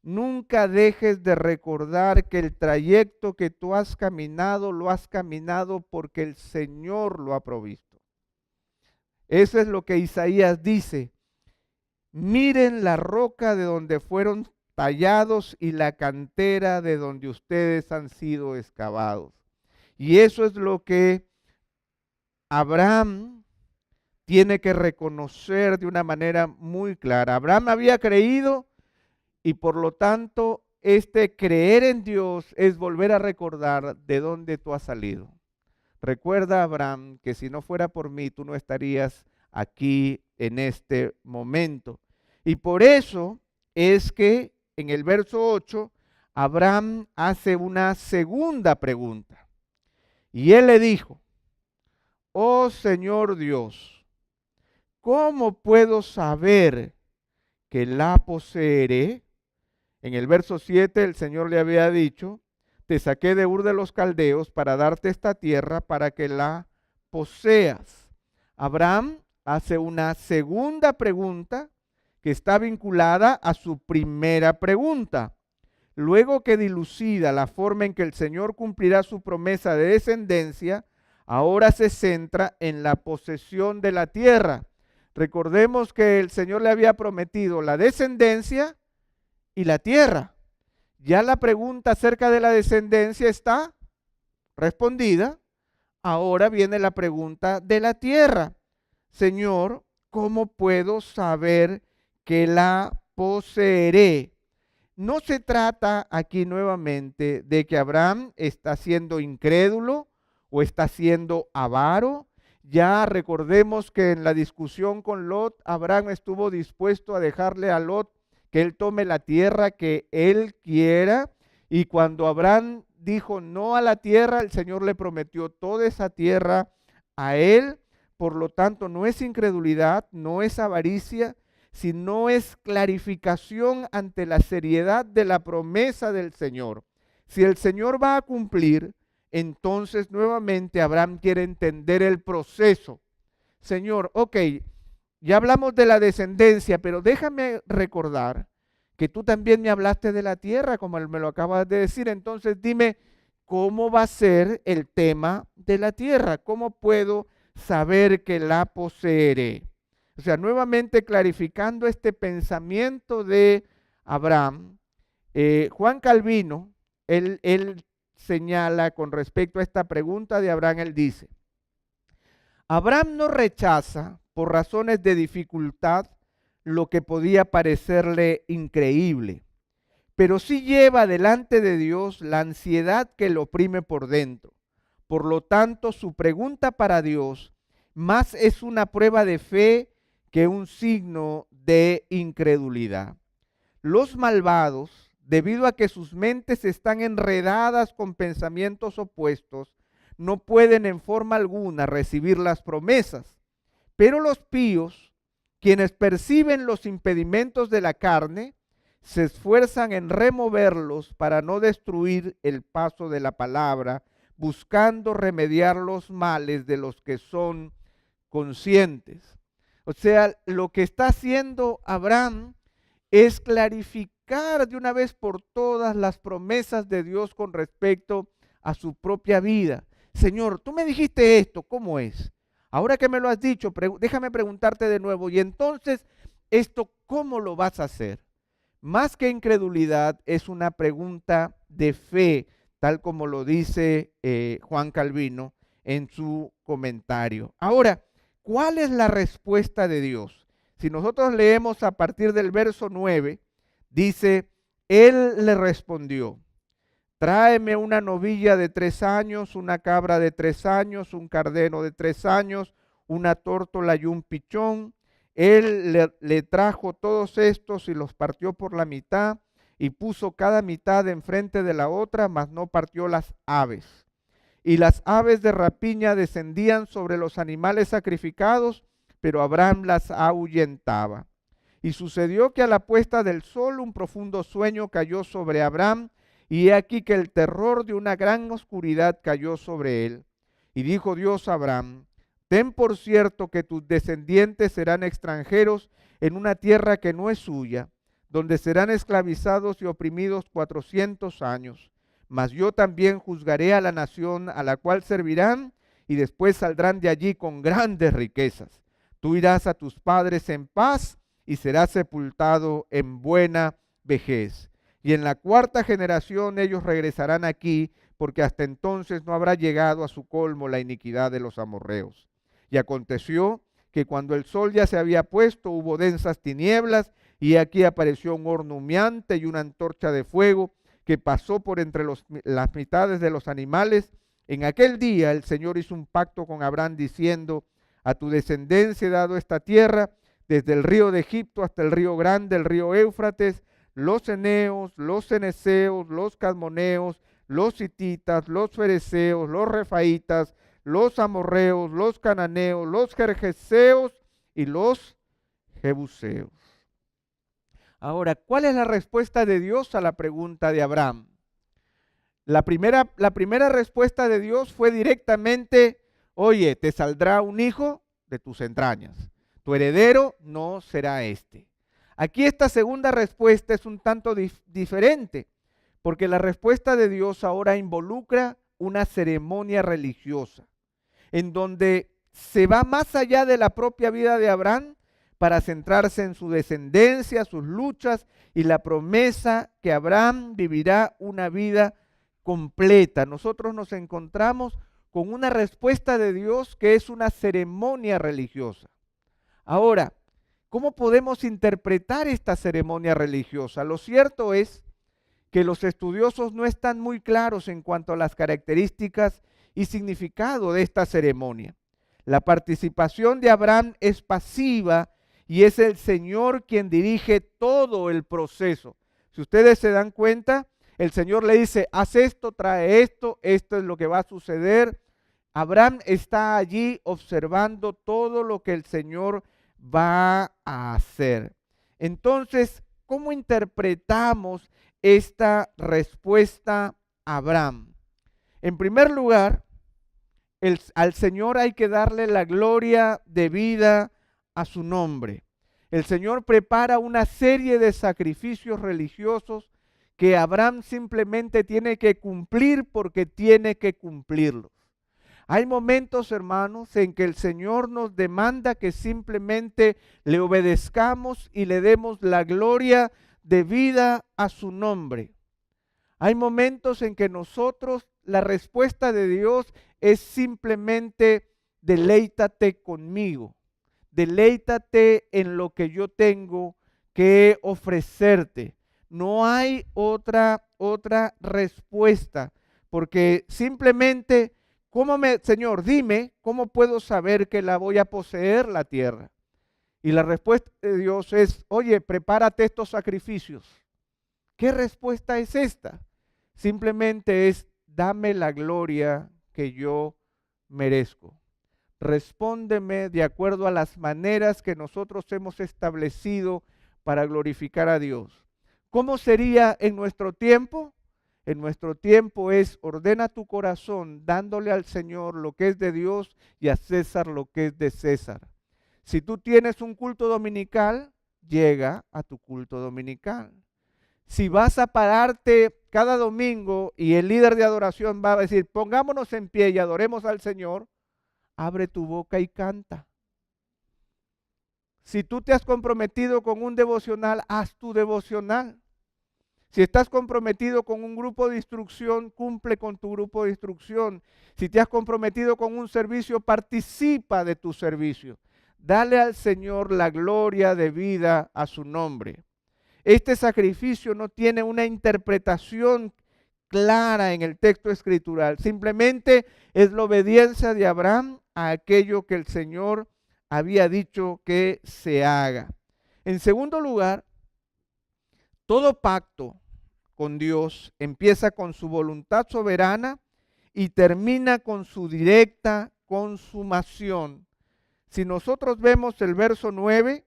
Nunca dejes de recordar que el trayecto que tú has caminado, lo has caminado porque el Señor lo ha provisto. Eso es lo que Isaías dice. Miren la roca de donde fueron tallados y la cantera de donde ustedes han sido excavados. Y eso es lo que Abraham tiene que reconocer de una manera muy clara. Abraham había creído y por lo tanto este creer en Dios es volver a recordar de dónde tú has salido. Recuerda, Abraham, que si no fuera por mí, tú no estarías aquí en este momento. Y por eso es que en el verso 8, Abraham hace una segunda pregunta. Y él le dijo: oh Señor Dios, ¿cómo puedo saber que la poseeré? En el verso 7 el Señor le había dicho: te saqué de Ur de los Caldeos para darte esta tierra para que la poseas. Abraham hace una segunda pregunta que está vinculada a su primera pregunta. Luego que dilucida la forma en que el Señor cumplirá su promesa de descendencia, ahora se centra en la posesión de la tierra. Recordemos que el Señor le había prometido la descendencia y la tierra. Ya la pregunta acerca de la descendencia está respondida. Ahora viene la pregunta de la tierra. Señor, ¿cómo puedo saber que la poseeré? No se trata aquí nuevamente de que Abraham está siendo incrédulo o está siendo avaro. Ya recordemos que en la discusión con Lot, Abraham estuvo dispuesto a dejarle a Lot que él tome la tierra que él quiera. Y cuando Abraham dijo no a la tierra, el Señor le prometió toda esa tierra a él. Por lo tanto, no es incredulidad, no es avaricia, sino es clarificación ante la seriedad de la promesa del Señor. Si el Señor va a cumplir, entonces nuevamente Abraham quiere entender el proceso. Señor, ok, ya hablamos de la descendencia, pero déjame recordar que tú también me hablaste de la tierra, como me lo acabas de decir. Entonces dime, ¿cómo va a ser el tema de la tierra? ¿Cómo puedo saber que la poseeré? O sea, nuevamente clarificando este pensamiento de Abraham, Juan Calvino, él señala con respecto a esta pregunta de Abraham, él dice: Abraham no rechaza por razones de dificultad lo que podía parecerle increíble, pero sí lleva delante de Dios la ansiedad que lo oprime por dentro. Por lo tanto, su pregunta para Dios más es una prueba de fe que un signo de incredulidad. Los malvados debido a que sus mentes están enredadas con pensamientos opuestos, no pueden en forma alguna recibir las promesas. Pero los píos, quienes perciben los impedimentos de la carne, se esfuerzan en removerlos para no destruir el paso de la palabra, buscando remediar los males de los que son conscientes. O sea, lo que está haciendo Abraham es clarificar de una vez por todas las promesas de Dios con respecto a su propia vida. Señor, tú me dijiste esto, ¿cómo es? Ahora que me lo has dicho, déjame preguntarte de nuevo, y entonces, ¿esto cómo lo vas a hacer? Más que incredulidad, es una pregunta de fe, tal como lo dice Juan Calvino en su comentario. Ahora, ¿cuál es la respuesta de Dios? Si nosotros leemos a partir del verso 9, dice, Él le respondió, tráeme una novilla de 3 años, una cabra de 3 años, un carnero de 3 años, una tórtola y un pichón. Él le trajo todos estos y los partió por la mitad y puso cada mitad enfrente de la otra, mas no partió las aves. Y las aves de rapiña descendían sobre los animales sacrificados, pero Abraham las ahuyentaba. Y sucedió que a la puesta del sol un profundo sueño cayó sobre Abraham, y he aquí que el terror de una gran oscuridad cayó sobre él. Y dijo Dios a Abraham, ten por cierto que tus descendientes serán extranjeros en una tierra que no es suya, donde serán esclavizados y oprimidos 400 años. Mas yo también juzgaré a la nación a la cual servirán, y después saldrán de allí con grandes riquezas. Tú irás a tus padres en paz, y serás sepultado en buena vejez. Y en la 4ª generación ellos regresarán aquí, porque hasta entonces no habrá llegado a su colmo la iniquidad de los amorreos. Y aconteció que cuando el sol ya se había puesto, hubo densas tinieblas, y aquí apareció un horno humeante y una antorcha de fuego, que pasó por entre las mitades de los animales. En aquel día el Señor hizo un pacto con Abraham diciendo, a tu descendencia he dado esta tierra, desde el río de Egipto hasta el río grande, el río Éufrates, los eneos, los ceneseos, los cadmoneos, los hititas, los fereceos, los refaitas, los amorreos, los cananeos, los gergeseos y los jebuseos. Ahora, ¿cuál es la respuesta de Dios a la pregunta de Abraham? La primera respuesta de Dios fue directamente, oye, te saldrá un hijo de tus entrañas. Tu heredero no será este. Aquí esta segunda respuesta es un tanto diferente, porque la respuesta de Dios ahora involucra una ceremonia religiosa, en donde se va más allá de la propia vida de Abraham para centrarse en su descendencia, sus luchas y la promesa que Abraham vivirá una vida completa. Nosotros nos encontramos con una respuesta de Dios que es una ceremonia religiosa. Ahora, ¿cómo podemos interpretar esta ceremonia religiosa? Lo cierto es que los estudiosos no están muy claros en cuanto a las características y significado de esta ceremonia. La participación de Abraham es pasiva y es el Señor quien dirige todo el proceso. Si ustedes se dan cuenta, el Señor le dice, haz esto, trae esto, esto es lo que va a suceder. Abraham está allí observando todo lo que el Señor va a hacer. Entonces, ¿cómo interpretamos esta respuesta a Abraham? En primer lugar, al Señor hay que darle la gloria debida a su nombre. El Señor prepara una serie de sacrificios religiosos que Abraham simplemente tiene que cumplir porque tiene que cumplirlos. Hay momentos, hermanos, en que el Señor nos demanda que simplemente le obedezcamos y le demos la gloria debida a su nombre. Hay momentos en que nosotros, la respuesta de Dios es simplemente deleítate conmigo. Deleítate en lo que yo tengo que ofrecerte. No hay otra respuesta, porque simplemente, Señor, dime, ¿cómo puedo saber que la voy a poseer la tierra? Y la respuesta de Dios es, oye, prepárate estos sacrificios, ¿Qué respuesta es esta? Simplemente es, dame la gloria que yo merezco. Respóndeme de acuerdo a las maneras que nosotros hemos establecido para glorificar a Dios. ¿Cómo sería en nuestro tiempo? En nuestro tiempo es, ordena tu corazón dándole al Señor lo que es de Dios y a César lo que es de César. Si tú tienes un culto dominical, llega a tu culto dominical. Si vas a pararte cada domingo y el líder de adoración va a decir, pongámonos en pie y adoremos al Señor, abre tu boca y canta. Si tú te has comprometido con un devocional, haz tu devocional. Si estás comprometido con un grupo de instrucción, cumple con tu grupo de instrucción. Si te has comprometido con un servicio, participa de tu servicio. Dale al Señor la gloria debida a su nombre. Este sacrificio no tiene una interpretación clara en el texto escritural. Simplemente es la obediencia de Abraham a aquello que el Señor había dicho que se haga. En segundo lugar, todo pacto con Dios empieza con su voluntad soberana y termina con su directa consumación. Si nosotros vemos el verso 9,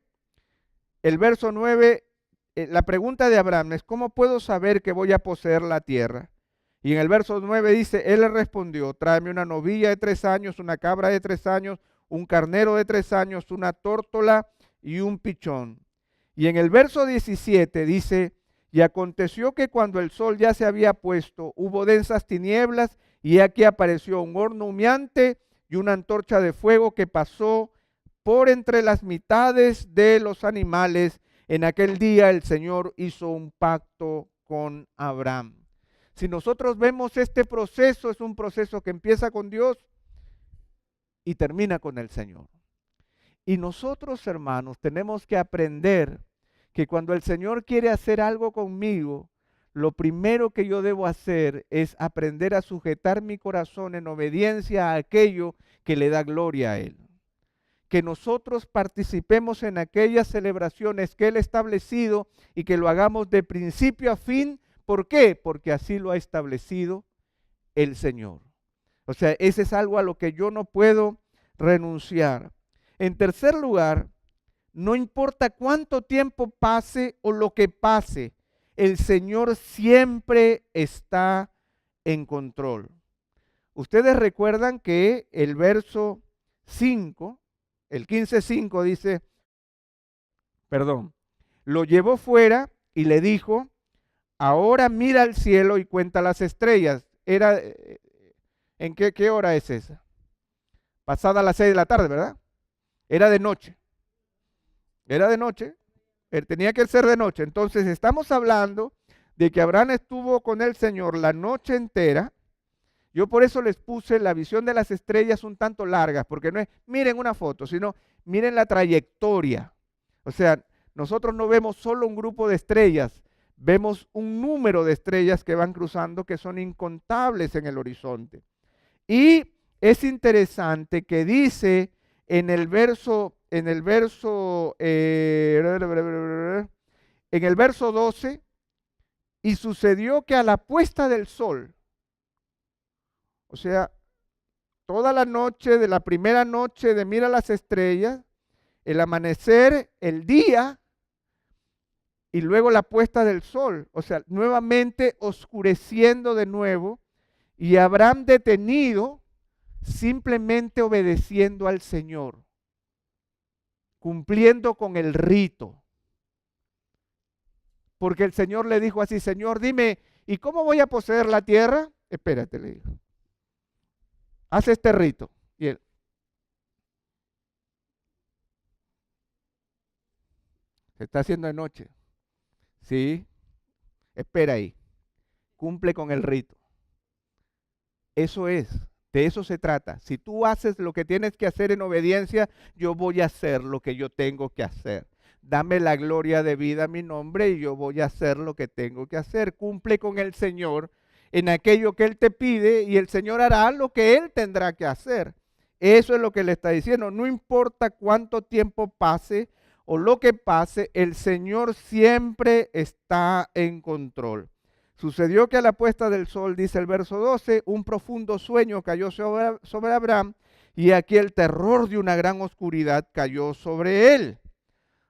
la pregunta de Abraham es, ¿cómo puedo saber que voy a poseer la tierra? Y en el verso 9 dice, él le respondió, tráeme una novilla de 3 años, una cabra de 3 años, un carnero de 3 años, una tórtola y un pichón. Y en el verso 17 dice, y aconteció que cuando el sol ya se había puesto, hubo densas tinieblas, y aquí apareció un horno humeante y una antorcha de fuego que pasó por entre las mitades de los animales. En aquel día el Señor hizo un pacto con Abraham. Si nosotros vemos este proceso, es un proceso que empieza con Dios y termina con el Señor. Y nosotros, hermanos, tenemos que aprender que cuando el Señor quiere hacer algo conmigo, lo primero que yo debo hacer es aprender a sujetar mi corazón en obediencia a aquello que le da gloria a Él. Que nosotros participemos en aquellas celebraciones que Él ha establecido y que lo hagamos de principio a fin. ¿Por qué? Porque así lo ha establecido el Señor. O sea, ese es algo a lo que yo no puedo renunciar. En tercer lugar, no importa cuánto tiempo pase o lo que pase, el Señor siempre está en control. Ustedes recuerdan que el verso 5, el 15:5 dice, lo llevó fuera y le dijo, ahora mira al cielo y cuenta las estrellas. ¿En qué hora es esa? Pasada las 6 de la tarde, ¿verdad? Era de noche. Era de noche. Tenía que ser de noche. Entonces estamos hablando de que Abraham estuvo con el Señor la noche entera. Yo por eso les puse la visión de las estrellas un tanto largas, porque no es miren una foto, sino miren la trayectoria. O sea, nosotros no vemos solo un grupo de estrellas, vemos un número de estrellas que van cruzando que son incontables en el horizonte. Y es interesante que dice en el verso 12, y sucedió que a la puesta del sol, o sea, toda la noche de la primera noche de mira las estrellas, el amanecer, el día y luego la puesta del sol, o sea, nuevamente oscureciendo de nuevo y Abraham detenido, simplemente obedeciendo al Señor, cumpliendo con el rito. Porque el Señor le dijo así, Señor, dime, ¿y cómo voy a poseer la tierra? Espérate, le dijo. Haz este rito. Y él, se está haciendo de noche. Sí, espera ahí. Cumple con el rito. Eso es, de eso se trata. Si tú haces lo que tienes que hacer en obediencia, yo voy a hacer lo que yo tengo que hacer. Dame la gloria debida a mi nombre y yo voy a hacer lo que tengo que hacer. Cumple con el Señor en aquello que Él te pide y el Señor hará lo que Él tendrá que hacer. Eso es lo que le está diciendo. No importa cuánto tiempo pase o lo que pase, el Señor siempre está en control. Sucedió que a la puesta del sol, dice el verso 12, un profundo sueño cayó sobre Abraham, y aquí el terror de una gran oscuridad cayó sobre él.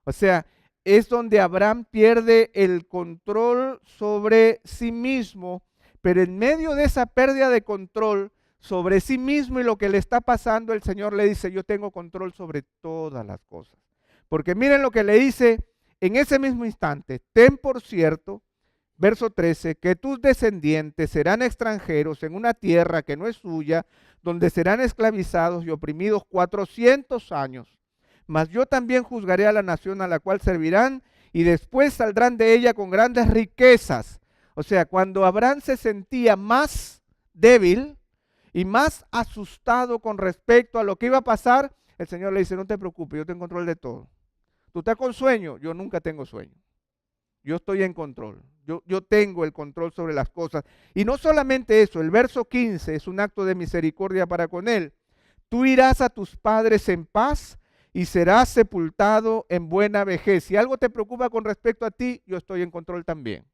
O sea, es donde Abraham pierde el control sobre sí mismo, pero en medio de esa pérdida de control sobre sí mismo y lo que le está pasando, el Señor le dice, yo tengo control sobre todas las cosas. Porque miren lo que le dice en ese mismo instante, ten por cierto, verso 13, que tus descendientes serán extranjeros en una tierra que no es suya, donde serán esclavizados y oprimidos 400 años. Mas yo también juzgaré a la nación a la cual servirán, y después saldrán de ella con grandes riquezas. O sea, cuando Abraham se sentía más débil y más asustado con respecto a lo que iba a pasar, el Señor le dice, no te preocupes, yo tengo control de todo. Tú estás con sueño, yo nunca tengo sueño. Yo estoy en control. Yo tengo el control sobre las cosas. Y no solamente eso, el verso 15 es un acto de misericordia para con él. Tú irás a tus padres en paz y serás sepultado en buena vejez. Si algo te preocupa con respecto a ti, yo estoy en control también.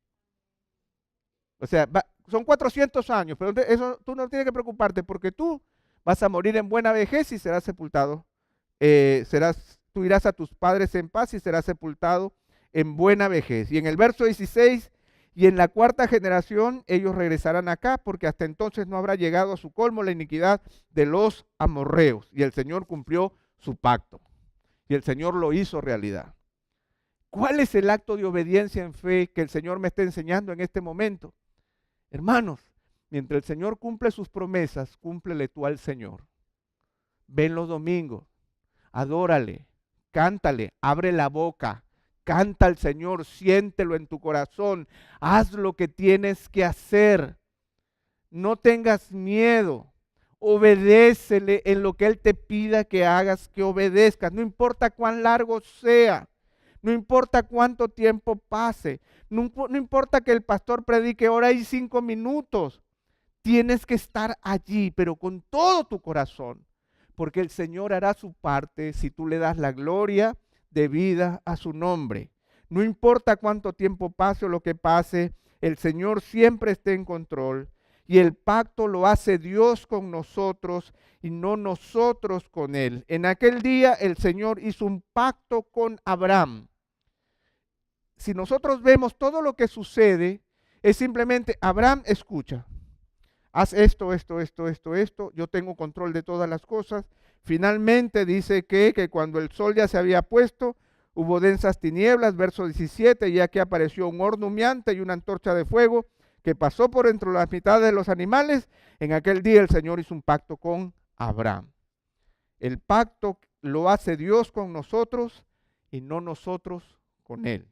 O sea, son 400 años, pero eso tú no tienes que preocuparte porque tú vas a morir en buena vejez y serás sepultado. Tú irás a tus padres en paz y serás sepultado en buena vejez. Y en el verso 16, y en la cuarta generación ellos regresarán acá, porque hasta entonces no habrá llegado a su colmo la iniquidad de los amorreos. Y el Señor cumplió su pacto. Y el Señor lo hizo realidad. ¿Cuál es el acto de obediencia en fe que el Señor me está enseñando en este momento? Hermanos, mientras el Señor cumple sus promesas, cúmplele tú al Señor. Ven los domingos, adórale, cántale, abre la boca, canta al Señor, siéntelo en tu corazón, haz lo que tienes que hacer. No tengas miedo, obedécele en lo que Él te pida que hagas, que obedezcas, no importa cuán largo sea. No importa cuánto tiempo pase, no importa que el pastor predique hora y 5 minutos, tienes que estar allí, pero con todo tu corazón, porque el Señor hará su parte si tú le das la gloria debida a su nombre. No importa cuánto tiempo pase o lo que pase, el Señor siempre está en control y el pacto lo hace Dios con nosotros y no nosotros con Él. En aquel día el Señor hizo un pacto con Abraham. Si nosotros vemos todo lo que sucede, es simplemente, Abraham, escucha, haz esto, yo tengo control de todas las cosas. Finalmente dice que cuando el sol ya se había puesto, hubo densas tinieblas, verso 17, ya que apareció un horno humeante y una antorcha de fuego que pasó por entre las mitades de los animales. En aquel día el Señor hizo un pacto con Abraham. El pacto lo hace Dios con nosotros y no nosotros con Él.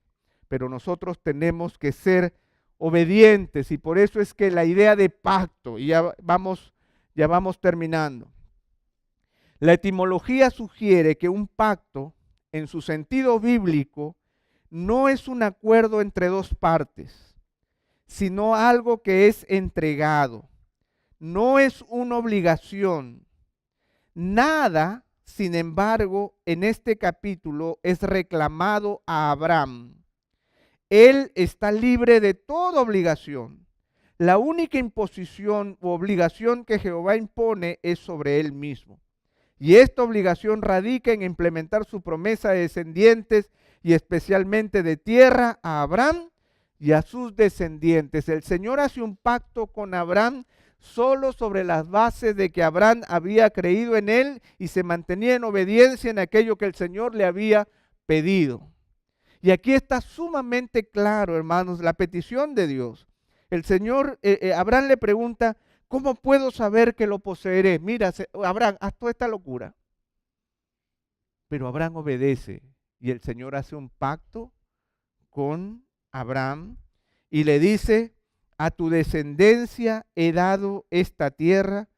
Pero nosotros tenemos que ser obedientes y por eso es que la idea de pacto, y ya vamos terminando. La etimología sugiere que un pacto, en su sentido bíblico, no es un acuerdo entre dos partes, sino algo que es entregado. No es una obligación. Nada, sin embargo, en este capítulo es reclamado a Abraham. Él está libre de toda obligación. La única imposición u obligación que Jehová impone es sobre él mismo. Y esta obligación radica en implementar su promesa de descendientes y especialmente de tierra a Abraham y a sus descendientes. El Señor hace un pacto con Abraham solo sobre las bases de que Abraham había creído en él y se mantenía en obediencia en aquello que el Señor le había pedido. Y aquí está sumamente claro, hermanos, la petición de Dios. El Señor, Abraham le pregunta, ¿cómo puedo saber que lo poseeré? Mira, Abraham, haz toda esta locura. Pero Abraham obedece y el Señor hace un pacto con Abraham y le dice, a tu descendencia he dado esta tierra,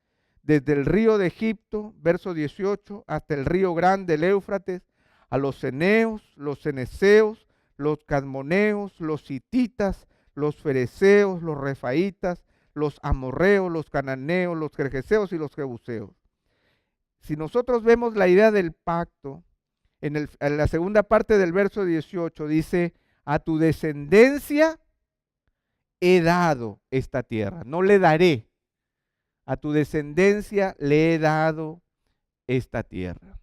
desde el río de Egipto, verso 18, hasta el río grande, el Éufrates, a los ceneos, los ceneseos, los cadmoneos, los hititas, los fereceos, los refaitas, los amorreos, los cananeos, los gergeseos y los jebuseos. Si nosotros vemos la idea del pacto, en la segunda parte del verso 18 dice, a tu descendencia he dado esta tierra, no le daré, a tu descendencia le he dado esta tierra.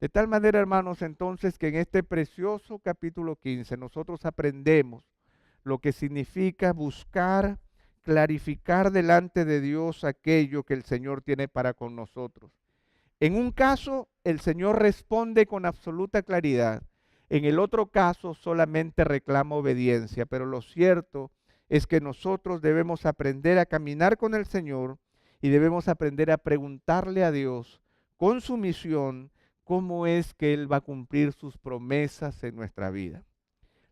De tal manera, hermanos, entonces que en este precioso capítulo 15 nosotros aprendemos lo que significa buscar, clarificar delante de Dios aquello que el Señor tiene para con nosotros. En un caso, el Señor responde con absoluta claridad. En el otro caso, solamente reclama obediencia. Pero lo cierto es que nosotros debemos aprender a caminar con el Señor y debemos aprender a preguntarle a Dios con su misión cómo es que Él va a cumplir sus promesas en nuestra vida.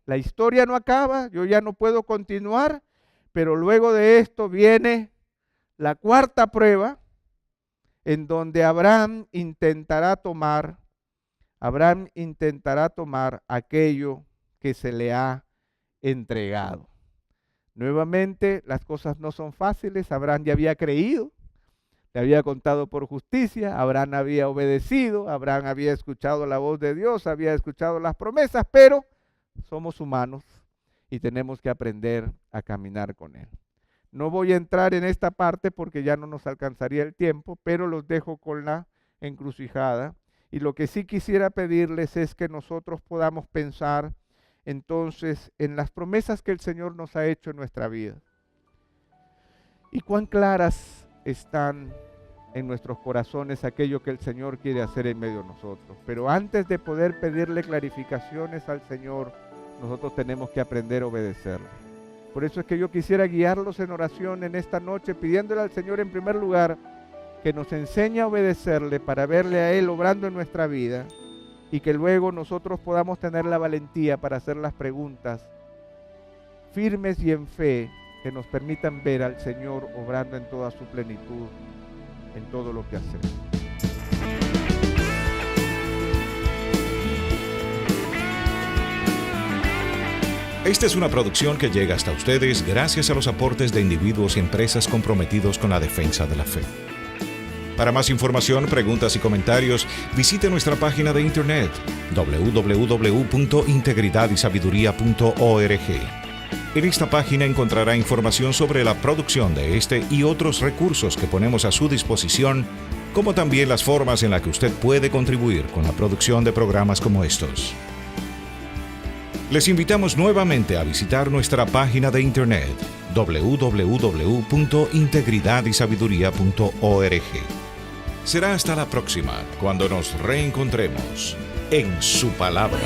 La historia no acaba, yo ya no puedo continuar, pero luego de esto viene la cuarta prueba, en donde Abraham intentará tomar aquello que se le ha entregado. Nuevamente, las cosas no son fáciles. Abraham ya había creído, le había contado por justicia, Abraham había obedecido, Abraham había escuchado la voz de Dios, había escuchado las promesas, pero somos humanos y tenemos que aprender a caminar con Él. No voy a entrar en esta parte porque ya no nos alcanzaría el tiempo, pero los dejo con la encrucijada. Y lo que sí quisiera pedirles es que nosotros podamos pensar entonces en las promesas que el Señor nos ha hecho en nuestra vida. Y cuán claras están en nuestros corazones aquello que el Señor quiere hacer en medio de nosotros. Pero antes de poder pedirle clarificaciones al Señor, nosotros tenemos que aprender a obedecerle. Por eso es que yo quisiera guiarlos en oración en esta noche, pidiéndole al Señor en primer lugar que nos enseñe a obedecerle para verle a Él obrando en nuestra vida y que luego nosotros podamos tener la valentía para hacer las preguntas firmes y en fe que nos permitan ver al Señor obrando en toda su plenitud, en todo lo que hacemos. Esta es una producción que llega hasta ustedes gracias a los aportes de individuos y empresas comprometidos con la defensa de la fe. Para más información, preguntas y comentarios, visite nuestra página de internet www.integridadisabiduría.org. En esta página encontrará información sobre la producción de este y otros recursos que ponemos a su disposición, como también las formas en las que usted puede contribuir con la producción de programas como estos. Les invitamos nuevamente a visitar nuestra página de internet www.integridadisabiduría.org. Será hasta la próxima cuando nos reencontremos en su palabra.